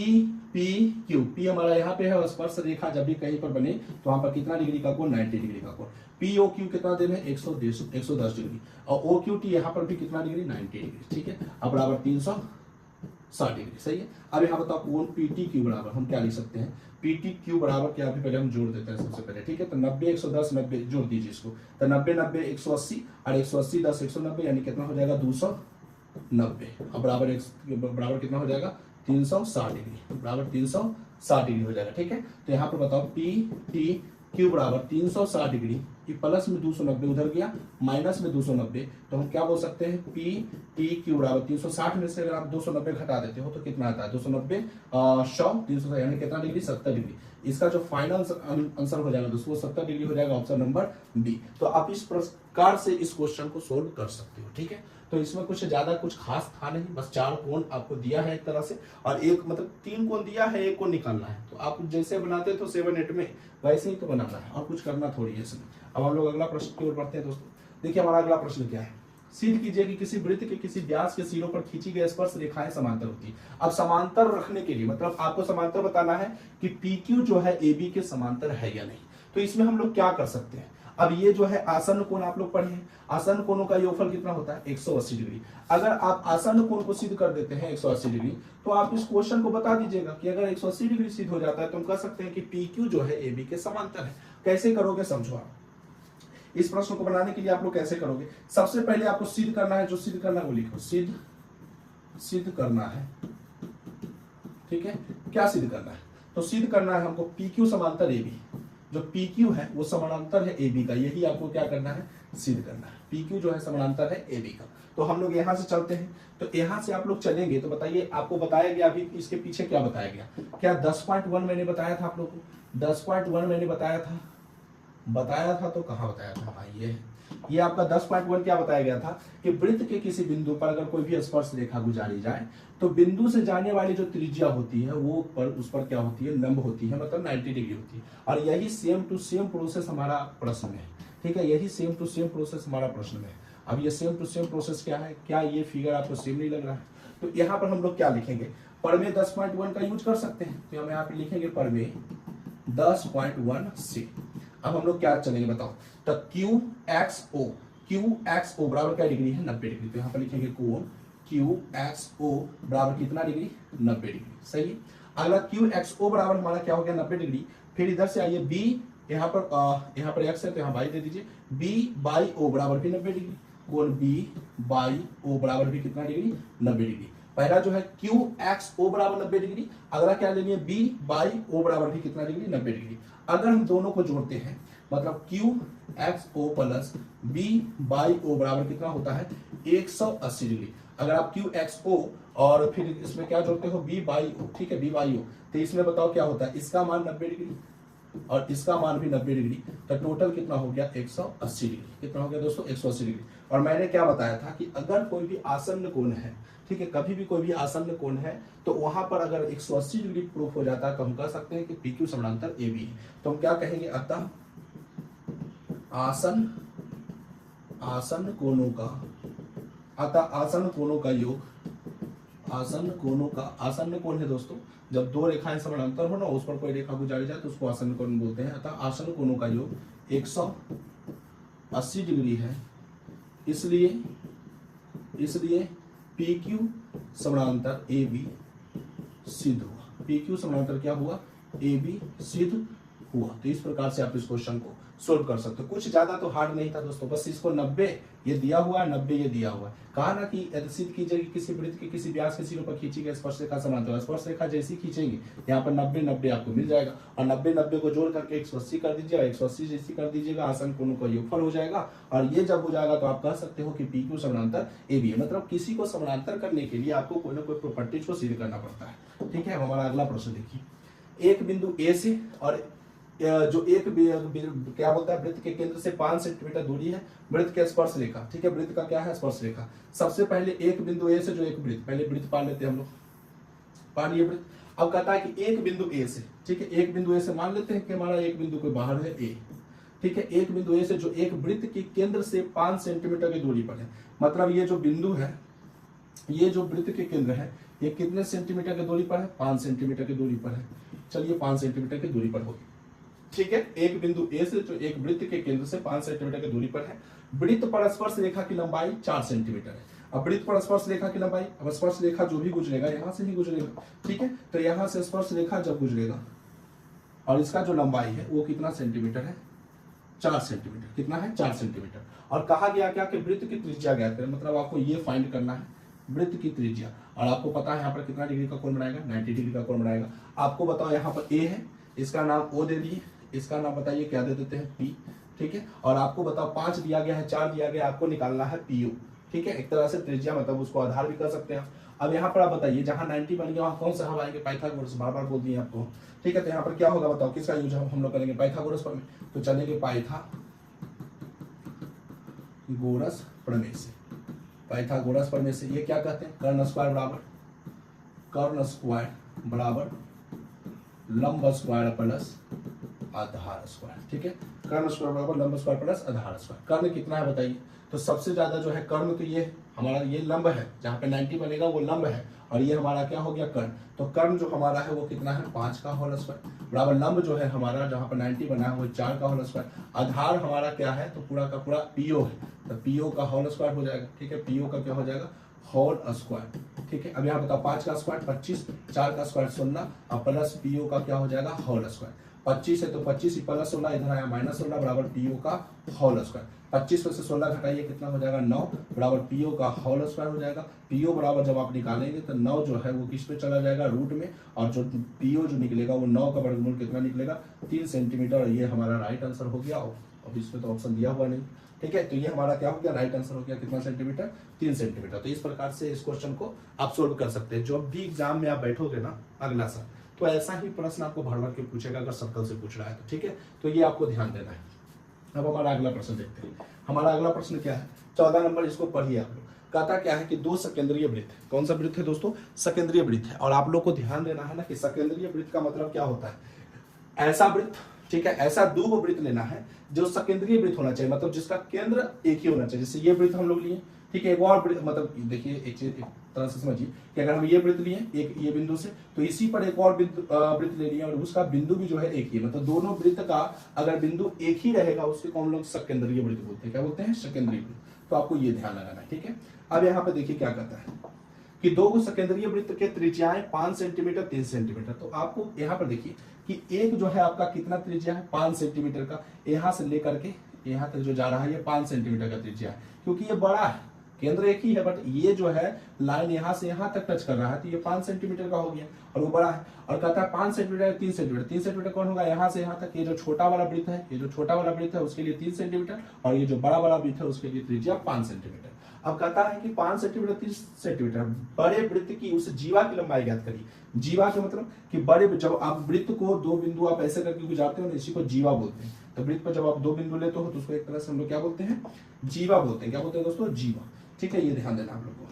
P Q, P हमारा यहाँ पे है, स्पर्श रेखा जब भी कहीं पर बने तो वहां पर कितना डिग्री का कोण, 90 डिग्री का कोण। पी ओ क्यू कितना देना है, 110 डिग्री, और ओ क्यू टी यहाँ पर भी कितना डिग्री, 90 डिग्री, ठीक है। अब बराबर 360 डिग्री, सही है। अब यहाँ बताओ कोण पीटी क्यू बराबर हम क्या लिख सकते हैं, पीटी क्यू बराबर क्या, अभी पहले हम जोड़ देते हैं सबसे पहले, ठीक है। तो 90 110 90 जोड़ दीजिए इसको, तो 90 90 180, और 180 10 190, यानी कितना हो जाएगा 290। अब बराबर कितना हो जाएगा, 360 डिग्री, बराबर 360 डिग्री हो जाएगा, ठीक है। तो यहाँ पर बताओ पी टी क्यू बराबर 360 डिग्री, कि प्लस में 290 उधर गया, माइनस में 290, तो हम क्या बोल सकते हैं, पी टी क्यू बराबर 360 में से अगर आप 290 घटा देते हो तो कितना आता है, 290 100 300, यानी कितना डिग्री, 70 डिग्री। इसका जो फाइनल आंसर हो जाएगा दोस्तों, 70 डिग्री हो जाएगा, ऑप्शन नंबर बी। तो आप इस प्रकार से इस क्वेश्चन को सोल्व कर सकते हो, ठीक है। तो इसमें कुछ ज्यादा कुछ खास था नहीं, बस 4 कोण आपको दिया है एक तरह से, और एक मतलब 3 कोण दिया है, एक कोण निकालना है। तो आप जैसे बनाते तो 7-8 में, वैसे ही तो बनाना है, और कुछ करना थोड़ी है इसमें। अब हम लोग अगला प्रश्न की ओर बढ़ते हैं दोस्तों। देखिए हमारा अगला प्रश्न क्या है, सिद्ध कीजिए कि किसी वृत्त के किसी व्यास के सिरों पर खींची गई स्पर्श रेखाएं समांतर होती है। अब समांतर रखने के लिए मतलब आपको समांतर बताना है कि पी क्यू जो है ए बी के समांतर है या नहीं। तो इसमें हम लोग क्या कर सकते हैं, अब ये जो है आसन्न कोण आप लोग पढ़े हैं, आसन्न कोणों का योगफल कितना होता है, 180 डिग्री। अगर आप आसन्न कोण को सिद्ध कर देते हैं 180 डिग्री, तो आप इस क्वेश्चन को बता दीजिएगा कि अगर 180 डिग्री सिद्ध हो जाता है तो हम कह सकते हैं कि पी क्यू जो है ए बी के समांतर है। कैसे करोगे समझो आप, इस प्रश्न को बनाने के लिए आप लोग कैसे करोगे, सबसे पहले आपको सिद्ध करना है, जो सिद्ध करना है वो लिखो, सिद्ध करना है, ठीक है। क्या सिद्ध करना है, तो सिद्ध करना है हमको पी क्यू समांतर ए बी, जो पी क्यू है वो समानांतर है ए बी का, यही आपको क्या करना है, सिद्ध करना है। पी क्यू जो है समानांतर है ए बी का। तो हम लोग यहां से चलते हैं, तो यहां से आप लोग चलेंगे तो बताइए, आपको बताया गया अभी इसके पीछे क्या बताया गया, क्या 10.1 मैंने बताया था आप लोग को, 10.1 मैंने बताया था तो कहाँ बताया था, हाँ ये ये आपका 10.1 क्या बताया गया था कि वृत्त के किसी बिंदु पर अगर कोई भी स्पर्श रेखा गुजारी जाए तो बिंदु से जाने वाली जो त्रिज्या होती है वो उस पर क्या होती है, लंब होती है, मतलब 90 डिग्री होती है। और यही सेम टू सेम प्रोसेस हमारा प्रश्न में है, ठीक है, यही सेम टू सेम प्रोसेस हमारा प्रश्न में है। अब ये सेम टू सेम प्रोसेस क्या है, क्या ये फिगर आपको सेम नहीं लग रहा है? तो यहाँ पर हम लोग क्या लिखेंगे, परमे 10.1 का यूज कर सकते हैं, तो हम यहाँ पे लिखेंगे परमे 10.1 से। अब हम लोग क्या चलेंगे बताओ, तो क्यू एक्स ओ बराबर क्या डिग्री है, 90 डिग्री। तो यहाँ पर लिखेंगे कोण क्यू एक्स ओ बराबर कितना डिग्री, 90 डिग्री, सही है। अगला क्यू एक्स ओ बराबर हमारा क्या हो गया, 90 डिग्री। फिर इधर से आइए बी, यहाँ पर एक्स है तो यहाँ बाई दे दीजिए, बी बाई ओ बराबर भी 90 डिग्री, कोण बी बाई ओ बराबर भी कितना डिग्री, 90 डिग्री। पहला जो है क्यू एक्स ओ बराबर 90 डिग्री, अगला क्या लेंगे बी बाई ओ बराबर भी कितना डिग्री, 90 डिग्री। अगर हम दोनों को जोड़ते हैं मतलब q x o plus b by o बराबर कितना होता है, 180 डिग्री। अगर आप क्यू एक्स ओ और फिर इसमें क्या जोड़ते हो बी बाई ओ, ठीक है, बी बाई ओ, तो इसमें बताओ क्या होता है, इसका मान 90 डिग्री और इसका मान भी 90 डिग्री, तो टोटल कितना हो गया 180 डिग्री। कितना हो गया दोस्तों, 180 डिग्री। और मैंने क्या बताया था कि अगर कोई भी आसन्न कोण है, ठीक है, कभी भी कोई भी आसन्न कोण है तो वहां पर अगर 180 डिग्री प्रूफ हो जाता है तो हम कह सकते हैं कि पी क्यू समानांतर ए बी है। तो हम क्या कहेंगे, अतः आसन्न कोणों का योग, आसन्न कोण है दोस्तों, जब दो रेखाएं समानांतर हो ना उस पर कोई रेखा गुजारी जाए तो उसको आसन्न कोण बोलते हैं। अतः आसन्न कोणों का योग 180 डिग्री है, इसलिए पी क्यू समानांतर ए बी सिद्ध हुआ। पी क्यू समानांतर क्या हुआ, ए बी सिद्ध हुआ। तो इस प्रकार से आप इस क्वेश्चन को सोल्व कर सकते हो। कुछ ज्यादा तो हार्ड नहीं था दोस्तों, बस इसको 90 ये दिया हुआ है, 90 ये दिया हुआ है। कहा ना कि यदि सिद्ध कीजिए किसी वृत्त के किसी व्यास के सिरों पर खींची स्पर्श रेखा समानांतर, स्पर्श रेखा जैसी खींचेंगे यहाँ पर 90 आपको मिल जाएगा और 90 को जोड़ करके 180 कर दीजिएगा, 180 जैसी कर दीजिएगा, आसन्न कोणों का योगफल हो जाएगा। और ये जब हो जाएगा तो आप कह सकते हो कि पी क्यू समानांतर ए बी है। मतलब किसी को समानांतर करने के लिए आपको कोई ना कोई प्रॉपर्टीज को सिद्ध करना पड़ता है, ठीक है। हमारा अगला प्रश्न देखिए, एक बिंदु ए से और जो एक क्या बोलता है वृत्त के केंद्र से 5 सेंटीमीटर दूरी है, वृत्त के स्पर्श रेखा, ठीक है, वृत्त का क्या है, स्पर्श रेखा। सबसे पहले एक बिंदु ए से जो एक वृत्त, पहले वृत्त पा लेते हैं हम लोग, पा लिए वृत्त। अब कहता है कि एक बिंदु ए से, ठीक है, एक बिंदु ए से मान लेते हैं कि हमारा एक बिंदु के बाहर है ए, ठीक है, एक बिंदु ए से जो एक वृत्त के केंद्र से 5 सेंटीमीटर की दूरी पर है। मतलब ये जो बिंदु है, ये जो वृत्त के केंद्र है, ये कितने सेंटीमीटर की दूरी पर है, 5 सेंटीमीटर की दूरी पर है। चलिए 5 सेंटीमीटर की दूरी पर होगी, ठीक है। एक बिंदु ए से जो एक वृत्त के केंद्र से 5 सेंटीमीटर की दूरी पर है। वृत्त पर स्पर्श रेखा की लंबाई 4 सेंटीमीटर है। अब वृत्त पर स्पर्श रेखा की लंबाई, अब स्पर्श रेखा जो भी गुजरेगा यहां से ही गुजरेगा, ठीक है। तो यहां से स्पर्श रेखा जब गुजरेगा और इसका जो लंबाई है वो कितना सेंटीमीटर है, 4 सेंटीमीटर। कितना है, 4 सेंटीमीटर। और कहा गया क्या कि वृत्त की त्रिज्या ज्ञात करें, मतलब आपको ये फाइंड करना है वृत्त की त्रिज्या। और आपको पता है यहाँ पर कितना डिग्री का कोण बनाएगा, 90 डिग्री का कोण बनाएगा। आपको बताओ यहाँ पर ए है, इसका नाम ओ दे दिए, इसका नाम बताइए क्या दे देते हैं, पी, ठीक है। और आपको बताओ 5 दिया गया है, 4 दिया गया, आपको निकालना है पीयू, ठीक है। एक तरह से त्रिज्या मतलब उसको आधार भी कर सकते हैं। अब यहाँ पर आप बताइए जहां 90 बन गया वहां कौन सा हम आएंगे, पाइथागोरस, बार बार बोल दिए आपको, ठीक है। तो यहाँ पर क्या होगा बताओ, किसका यूज हम लोग करेंगे, पाइथागोरस प्रमेय। तो चलेंगे पाइथागोरस प्रमेय से, पाइथागोरस प्रमेय से ये क्या कहते हैं, कर्ण स्क्वायर बराबर लंब स्क्वायर प्लस आधार स्क्वायर, ठीक है। कर्ण स्क्वायर बराबर लंब स्क्वायर प्लस आधार स्क्वायर। कर्ण कितना है बताइए, तो सबसे ज्यादा जो है कर्ण, तो ये हमारा ये लंब है, जहां पे 90 बनेगा वो लंब है और ये हमारा क्या हो गया कर्ण। तो कर्ण जो हमारा है वो कितना है, 5 का होल स्क्वायर बराबर लंब जो है हमारा जहां पर 90 बना है वो 4 का होल स्क्वायर। आधार हमारा क्या है, तो पूरा का पूरा पीओ है, तो पीओ का होल स्क्वायर हो जाएगा, ठीक है। पीओ का क्या हो जाएगा, होल स्क्वायर, ठीक है। अब यहाँ बताओ 5 का स्क्वायर 25, 4 का स्क्वायर 16 और प्लस पीओ का क्या हो जाएगा, होल स्क्वायर। 25 है तो 25 प्लस 16 इधर आया -16 बराबर पीओ का होल स्क्वायर। 25 में से 16 घटाइए कितना हो जाएगा, 9 बराबर पीओ का होल स्क्वायर हो जाएगा। पीओ बराबर जब आप निकालेंगे तो 9 जो है वो किस पे चला जाएगा, रूट में, और जो पीओ जो निकलेगा वो 9 का वर्गमूल कितना निकलेगा, 3 सेंटीमीटर। ये हमारा राइट आंसर हो गया। अब इसमें तो ऑप्शन दिया हुआ नहीं, ठीक है। तो ये हमारा क्या हो गया, राइट आंसर हो गया कितना सेंटीमीटर, 3 सेंटीमीटर। तो इस प्रकार से इस क्वेश्चन को आप सोल्व कर सकते हैं। जब भी एग्जाम में आप बैठोगे ना अगला साल, तो ऐसा ही प्रश्न आपको भर भर के पूछेगा अगर सर्कल से पूछ रहा है तो, ठीक है। तो ये आपको ध्यान देना है। अब हमारा अगला प्रश्न देखते हैं। हमारा अगला प्रश्न क्या है, 14 नंबर, इसको पढ़िए आप लोग। कहता क्या है कि दो सकेंद्रीय वृत्त, कौन सा वृत्त है दोस्तों, सकेंद्रीय वृत्त है। और आप लोग को ध्यान देना है ना कि सकेंद्रीय वृत्त का मतलब क्या होता है, ऐसा वृत्त, ठीक है, ऐसा दो वृत्त लेना है जो सकेंद्रीय वृत्त होना चाहिए, मतलब जिसका केंद्र एक ही होना चाहिए। जैसे ये वृत्त हम लोग लिए, ठीक है, एक और वृत्त, मतलब देखिए एक चीज एक तरह से समझिए कि अगर हम ये वृत्त लिए एक ये बिंदु से, तो इसी पर एक और वृत्त ले लिए और उसका बिंदु भी जो है एक ही, मतलब दोनों वृत्त का अगर बिंदु एक ही रहेगा उसके को हम लोग सकेंद्रीय वृत्त बोलते हैं। क्या बोलते हैं, सकेंद्रीय वृत्त। तो आपको ये ध्यान लगाना है, ठीक है। अब यहाँ पे देखिए क्या कहता है कि दो सकेंद्रीय वृत्त के त्रिज्याएं 5 सेंटीमीटर 3 सेंटीमीटर। तो आपको यहाँ पर देखिए कि एक जो है आपका कितना त्रिज्या है, 5 सेंटीमीटर का, यहाँ से लेकर के यहाँ तक जो जा रहा है ये 5 सेंटीमीटर का त्रिज्या है, क्योंकि ये बड़ा है, केंद्र एक ही है, बट ये जो है लाइन यहाँ से यहाँ तक टच कर रहा है, तो ये 5 सेंटीमीटर का हो गया और वो बड़ा है। और कहता है 5 सेंटीमीटर 3 सेंटीमीटर, 3 सेंटीमीटर कौन होगा, यहाँ से यहाँ तक ये जो छोटा वाला वृत्त है, ये जो छोटा वाला वृत्त है उसके लिए 3 सेंटीमीटर, और ये जो बड़ा वाला वृत्त है उसके लिए त्रिज्या 5 सेंटीमीटर। अब कहता है कि 5 सेंटीमीटर 30 सेंटीमीटर बड़े वृत्त की उस जीवा की लंबाई ज्ञात करिए। जीवा का मतलब कि बड़े, जब आप वृत्त को दो बिंदु आप ऐसे करके गुजारते हो ना, इसी को जीवा बोलते हैं। तो वृत्त पर जब आप दो बिंदु लेते हो तो उसको एक तरह से हम लोग क्या बोलते हैं, जीवा बोलते हैं। क्या बोलते हैं दोस्तों, जीवा, ठीक है, ये ध्यान देना आप लोग को।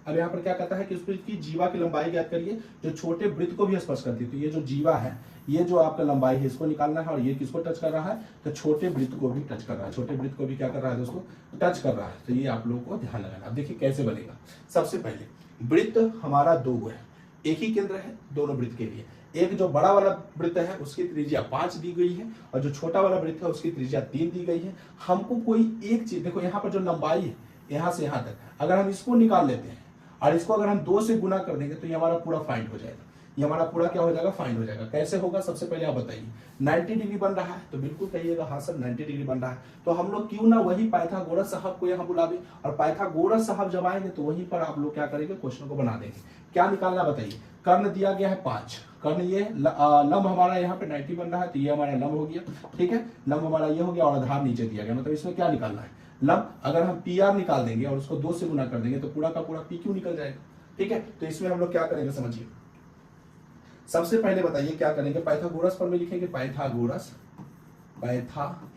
अब यहाँ पर क्या कहता है कि उस वृत्त की जीवा की लंबाई ज्ञात करिए जो छोटे वृत्त को भी स्पर्श करती है। तो ये जो जीवा है, ये जो आपका लंबाई है इसको निकालना है, और ये किसको टच कर रहा है, तो छोटे वृत्त को भी टच कर रहा है, छोटे वृत्त को भी क्या कर रहा है दोस्तों, टच कर रहा है। तो ये आप लोगों को ध्यान लगाना। अब देखिए कैसे बनेगा। सबसे पहले वृत्त हमारा दो है, एक ही केंद्र है दोनों वृत्त के लिए। एक जो बड़ा वाला वृत्त है उसकी त्रिज्या 5 दी गई है, और जो छोटा वाला वृत्त है उसकी त्रिज्या 3 दी गई है। हमको कोई एक चीज, देखो यहाँ पर जो लंबाई है यहाँ से यहाँ तक, अगर हम इसको निकाल लेते हैं और इसको अगर हम 2 से गुना कर देंगे तो ये हमारा पूरा फाइंड हो जाएगा। ये हमारा पूरा क्या हो जाएगा, फाइंड हो जाएगा। कैसे होगा, सबसे पहले आप बताइए। 90 डिग्री बन रहा है, तो बिल्कुल कहिएगा हाँ सर 90 डिग्री बन रहा है। तो हम लोग क्यों ना वही पाइथागोरस साहब को यहाँ बुला दें, और पाइथागोरस साहब जब आएंगे तो वहीं पर आप लोग क्या करेंगे, क्वेश्चन को बना देंगे। क्या निकालना बताइए। कर्ण दिया गया है 5, कर्ण ये लंब हमारा यहाँ पे 90 बन रहा है, तो ये हमारा लंब हो गया, ठीक है, लंब हमारा ये हो गया, और आधार नीचे दिया गया। मतलब इसमें क्या निकालना है, लंब। अगर हम पी आर निकाल देंगे और उसको 2 से गुना कर देंगे तो पूरा का पूरा पी क्यू निकल जाएगा, ठीक है। तो इसमें हम लोग क्या करेंगे समझिए। सबसे पहले बताइए क्या करेंगे, पाइथागोरस पर में लिखेंगे पाइथागोरस, पाइथागोरस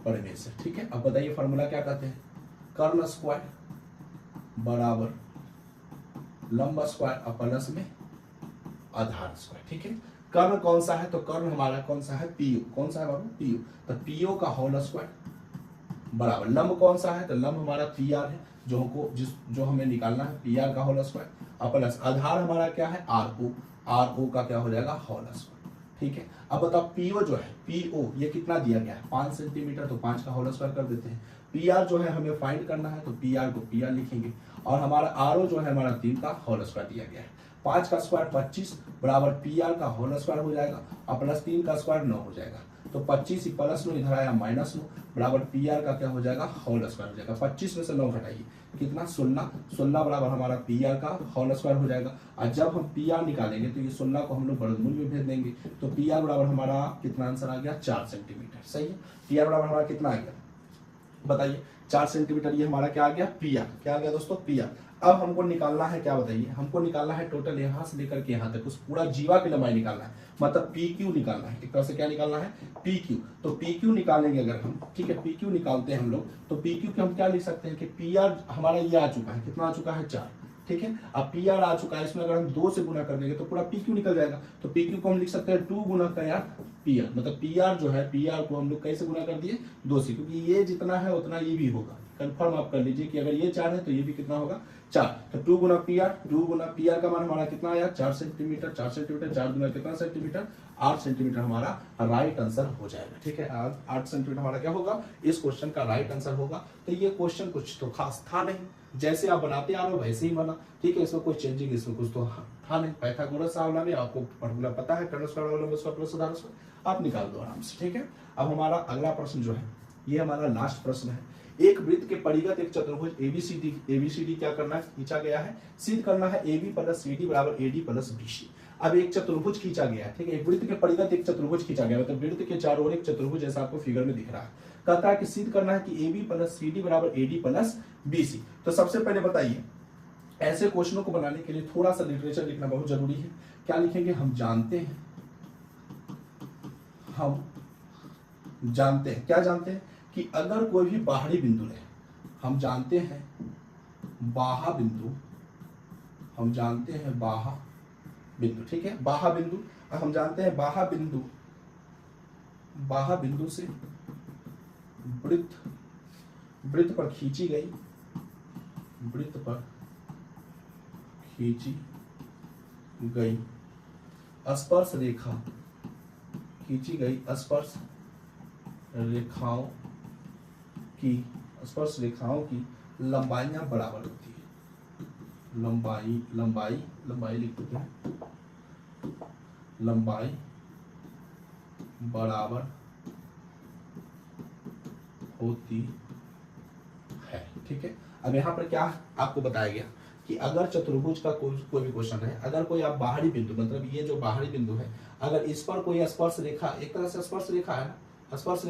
प्रमेय से, ठीक है। अब बताइए फॉर्मूला क्या कहते हैं, कर्ण स्क्वायर बराबर लंब स्क्वायर और प्लस में आधार स्क्वायर, ठीक है। कर्ण कौन सा है, तो कर्ण हमारा कौन सा है, पीयू। कौन सा है बाबू, पीयू। तो पीओ का होल स्क्वायर बराबर लंब कौन सा है, तो लंब हमारा पी आर है, जो हमें निकालना है, पी आर का होल स्क्वायर और प्लस आधार हमारा क्या है, आर ओ का क्या हो जाएगा, होल स्क्वायर, ठीक है। अब बताओ पीओ जो है, पीओ ये कितना दिया गया है 5 सेंटीमीटर, तो 5 का होल स्क्वायर कर देते हैं। पी आर जो है हमें फाइंड करना है, तो पी आर को पी आर लिखेंगे, और हमारा आर ओ जो है हमारा 3 का होल स्क्वायर दिया गया है। 5 का स्क्वायर 25 बराबर पी आर का होल स्क्वायर हो जाएगा, और प्लस 3 का स्क्वायर 9 हो जाएगा। तो 25 प्लस 9 इधर आया -9 बराबर पी आर का क्या हो जाएगा, होल स्क्वायर हो जाएगा। 25 में से 9 घटाइए, कितना 16 बराबर हमारा पी आर का होल स्क्वायर हो जाएगा। और जब हम पी आर निकालेंगे तो ये 16 को हम लोग वर्गमूल में भेज देंगे, तो पी आर बराबर हमारा कितना आंसर आ गया, 4 सेंटीमीटर। सही है, पी आर बराबर हमारा कितना आ गया बताइए, 4 सेंटीमीटर। ये हमारा क्या आ गया, पी आर। क्या आ गया दोस्तों, पी आर। अब हमको निकालना है क्या बताइए, हमको निकालना है टोटल यहाँ से लेकर के यहाँ तक उस पूरा जीवा की लंबाई निकालना है, मतलब पी क्यू निकालना है। एक तरह से क्या निकालना है, पी क्यू। तो पी क्यू निकालेंगे अगर हम, ठीक है, पी क्यू निकालते हैं हम लोग, तो पी क्यू के हम क्या लिख सकते हैं कि पी आर हमारा ये आ चुका है, कितना आ चुका है, 4, ठीक है। अब पी आर आ चुका है, इसमें अगर हम 2 से गुना कर देंगे तो पूरा पी क्यू निकल जाएगा। तो पी क्यू को हम लिख सकते हैं 2 गुना का यार पी आर, मतलब पी आर जो है, पी आर को हम लोग कैसे गुना कर दिए, 2 से, क्योंकि ये जितना है उतना ये भी होगा। कंफर्म आप कर लीजिए कि अगर ये 4 है तो ये भी कितना होगा, 4। तो 2 गुना पी आर का मान हमारा कितना आया, 4 सेंटीमीटर। 4 सेंटीमीटर 4 गुना कितना सेंटीमीटर, 8 सेंटीमीटर हमारा राइट आंसर हो जाएगा, ठीक है। 8 सेंटीमीटर हमारा क्या होगा, इस क्वेश्चन का राइट आंसर होगा। तो ये क्वेश्चन कुछ तो खास था नहीं, जैसे आप बनाते आ रहे हो वैसे ही बना, ठीक है। इसमें कोई चेंजिंग, इसमें कुछ तो था नहीं। पाइथागोरस साहब ने आपको फॉर्मूला पता है, कर्ण स्क्वायर लंब स्क्वायर प्लस आधार स्क्वायर, आप निकाल दो आराम से, ठीक है। अब हमारा अगला प्रश्न जो है, ये हमारा लास्ट प्रश्न है। एक वृत्त के परिगत एक चतुर्भुज एबीसीडी क्या करना है, खींचा गया है। सिद्ध करना है AB प्लस CD बराबर AD प्लस BC। अब एक चतुर्भुज खींचा गया है, ठीक है। एक वृत्त के परिगत एक चतुर्भुज खींचा गया, मतलब वृत्त के चारों ओर एक चतुर्भुज जैसा आपको फिगर में दिख रहा है। कहता है कि सिद्ध करना है कि AB प्लस CD बराबर AD प्लस BC। तो सबसे पहले बताइए, ऐसे क्वेश्चनों को बनाने के लिए थोड़ा सा लिटरेचर लिखना बहुत जरूरी है। क्या लिखेंगे, हम जानते हैं, क्या जानते हैं कि अगर कोई भी बाहरी बिंदु है, हम जानते हैं बाहा बिंदु, हम जानते हैं बाहा बिंदु, ठीक है, बाहा बिंदु, हम जानते हैं बाहा बिंदु, बाहा बिंदु से वृत्त पर खींची गई, वृत्त पर खींची गई स्पर्श रेखा, खींची गई स्पर्श रेखाओं की लंबाइयां बराबर होती है। लंबाई लिख देते हैं, लंबाई बराबर होती है, ठीक है। अब यहाँ पर क्या आपको बताया गया कि अगर चतुर्भुज का कोई भी क्वेश्चन है, अगर कोई आप बाहरी बिंदु, मतलब ये जो बाहरी बिंदु है, अगर इस पर कोई स्पर्श रेखा, एक तरह से स्पर्श रेखा है ना, स्पर्श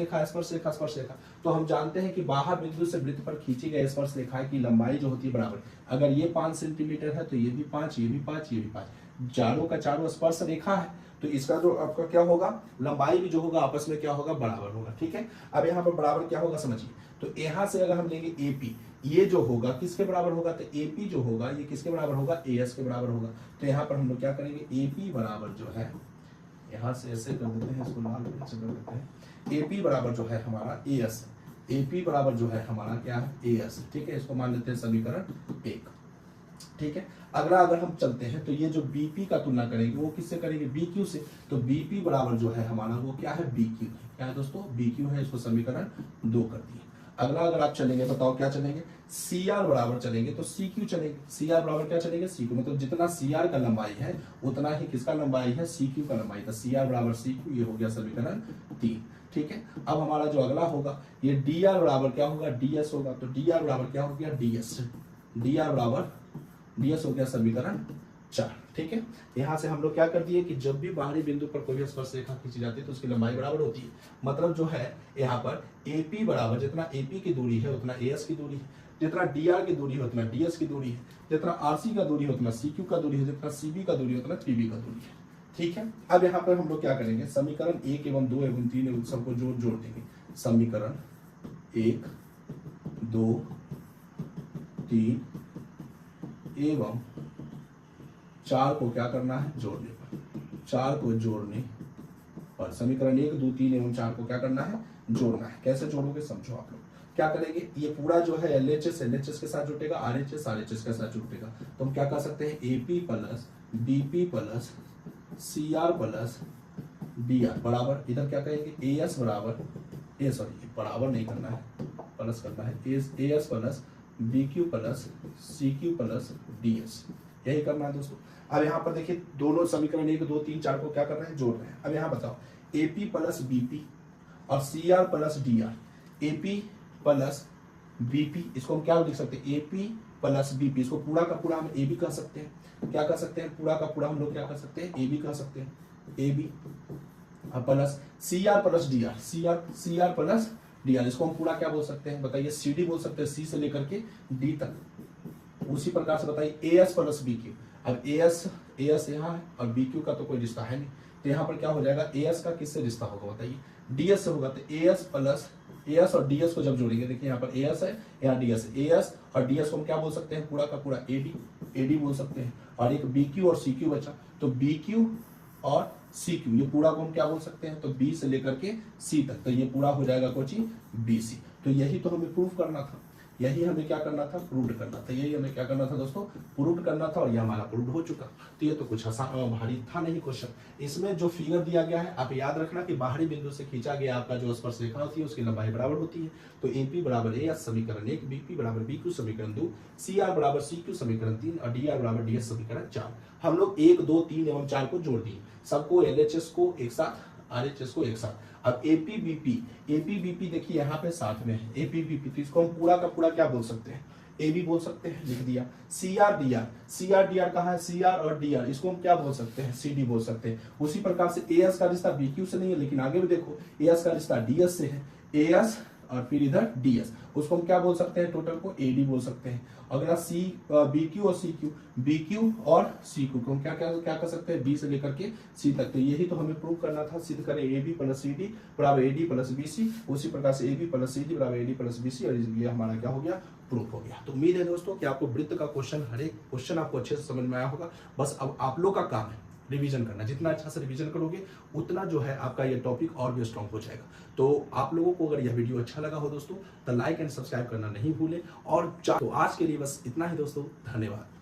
रेखा, तो हम जानते हैं कि बाहर बिंदु से वृत्त पर खींची गई स्पर्श रेखा की लंबाई जो होती है बराबर, अगर ये 5 सेंटीमीटर है तो ये भी 5, ये भी 5, ये भी 5, चारों का चारों स्पर्श रेखा है, तो इसका जो आपका क्या होगा, लंबाई भी जो होगा आपस में क्या होगा, बराबर होगा, ठीक है। अब यहाँ पर बराबर क्या होगा समझिए, तो यहाँ से अगर हम लेंगे AP, ये जो होगा किसके बराबर होगा, तो AP जो होगा ये किसके बराबर होगा, AS के बराबर होगा। तो यहाँ पर हम लोग क्या करेंगे, AP बराबर जो है, यहाँ से ऐसे कर देते हैं, इसको लाल से कर देते हैं, AP बराबर जो है हमारा AS, AP बराबर जो है हमारा क्या है, AS, ठीक है। इसको मान लेते हैं समीकरण 1, ठीक है। अगला अगर हम चलते हैं तो ये जो BP का तुलना करेंगे वो किससे करेंगे, BQ से, तो BP बराबर जो है हमारा वो क्या है, BQ, क्या है दोस्तों, BQ है, इसको समीकरण 2 कर दिए। अगला अगर आप चलेंगे, बताओ क्या चलेंगे, CR बराबर चलेंगे तो CQ चलेंगे, CR बराबर क्या चलेंगे, CQ, मतलब जितना CR का लंबाई है उतना ही किसका लंबाई है, CQ का लंबाई, तो CR बराबर CQ, ये हो गया समीकरण 3, ठीक है। अब हमारा जो अगला होगा ये DR बराबर क्या होगा, DS होगा, तो DR बराबर क्या हो गया, DS, DR बराबर DS हो गया समीकरण 4, ठीक है। यहाँ से हम लोग क्या कर दिए कि जब भी बाहरी बिंदु पर कोई स्पर्श रेखा खींची जाती है तो उसकी लंबाई बराबर होती है, मतलब जो है यहाँ पर AP बराबर जितना AP की दूरी है उतना AS की दूरी है, जितना DR की दूरी है उतना DS की दूरी है, जितना RC का दूरी है उतना CQ का दूरी है, जितना CB का दूरी है उतना PB का दूरी है, ठीक है। अब यहाँ पर हम लोग क्या करेंगे, समीकरण 1 एवं 2 एवं 3 एवं सबको जोड़ देंगे, समीकरण 1, 2, 3 एवं 4 को क्या करना है, जोड़ने पर, 4 को जोड़ने पर, समीकरण 1, 2, 3 एवं 4 को क्या करना है, जोड़ना है। कैसे जोड़ोगे समझो आप लोग, क्या करेंगे, ये पूरा जो है LHS के साथ जुटेगा, RHS के साथ जुटेगा, तो हम क्या कर सकते हैं, AP plus BP plus CR plus DR बराबर, इधर क्या कहेंगे, AS बराबर, सॉरी बराबर नहीं करना है, प्लस करना है, AS plus BQ plus CQ plus DS, यही करना है दोस्तों। अब यहाँ पर देखिए दोनों समीकरण 1, 2, 3, 4 को क्या कर रहे हैं, जोड़ रहे हैं। अब यहाँ बताओ AP प्लस BP और CR plus DR, AP plus BP, इसको हम क्या लिख सकते हैं, AP प्लस BP, इसको पूरा का पूरा हम AB कह सकते हैं, क्या कह सकते हैं, पूरा का पूरा हम लोग क्या कर सकते हैं, AB कह सकते हैं, AB plus CR plus DR, CR plus DR, इसको हम पूरा क्या बोल सकते हैं, बताइए, CD बोल सकते हैं, C से लेकर के D तक। उसी प्रकार से बताइए AS प्लस BQ, अब AS यहाँ है और BQ का तो कोई रिश्ता है नहीं, तो यहाँ पर क्या हो जाएगा, AS का किससे रिश्ता होगा बताइए, DS से होगा, तो AS प्लस AS और DS को जब जोड़ेंगे, देखिए यहाँ पर AS है, यहाँ DS है, AS और DS को हम क्या बोल सकते हैं, पूरा का पूरा AD बोल सकते हैं, और एक BQ और CQ बचा, तो BQ और CQ, ये पूरा को हम क्या बोल सकते हैं, तो B से लेकर के C तक, तो ये पूरा हो जाएगा कोची BC। तो यही तो हमें प्रूफ करना था, यही हमें क्या करना था, प्रूव करना था, यही हमें क्या करना था दोस्तों, प्रूव करना था, और ये हमारा प्रूव हो चुका। तो ये तो कुछ आसान भारी था नहीं क्वेश्चन। इसमें जो फिगर दिया गया है आप याद रखना कि बाहरी बिंदु से खींचा गया आपका जो स्पर्श रेखा होती है उसकी लंबाई बराबर होती है। तो AP बराबर AS समीकरण 1, BP बराबर BQ समीकरण 2, CR बराबर CQ समीकरण 3 और DR बराबर DS समीकरण 4। हम लोग 1, 2, 3 एवं 4 को जोड़ दिए, सबको LHS को एक साथ, RHS को एक साथ। अब AP BP देखिए यहाँ पे साथ में है, AP BP, तो इसको हम पूरा का पूरा क्या बोल सकते हैं, AB बोल सकते हैं, लिख दिया। CR DR कहाँ है, CR और DR, इसको हम क्या बोल सकते हैं, CD बोल सकते हैं। उसी प्रकार से AS का रिश्ता BQ से नहीं है, लेकिन आगे भी देखो AS का रिश्ता DS से है, AS और फिर इधर ds, उसको हम क्या बोल सकते हैं, टोटल को ad बोल सकते हैं। अगला सी BQ और CQ, BQ और CQ को हम क्या क्या क्या कर सकते हैं, B से लेकर के C तक। तो यही तो हमें प्रूव करना था, सिद्ध करें AB प्लस CD बराबर AD प्लस BC, उसी प्रकार से AB प्लस CD बराबर AD प्लस BC, और इसलिए हमारा क्या हो गया, प्रूफ हो गया। तो उम्मीद है दोस्तों कि आपको वृत्त का क्वेश्चन, हर एक क्वेश्चन आपको अच्छे से समझ में आया होगा। बस अब आप लोग का काम है रिवीजन करना, जितना अच्छा से रिवीजन करोगे उतना जो है आपका ये टॉपिक और भी स्ट्रॉन्ग हो जाएगा। तो आप लोगों को अगर यह वीडियो अच्छा लगा हो दोस्तों तो लाइक एंड सब्सक्राइब करना नहीं भूलें। और तो आज के लिए बस इतना ही दोस्तों, धन्यवाद।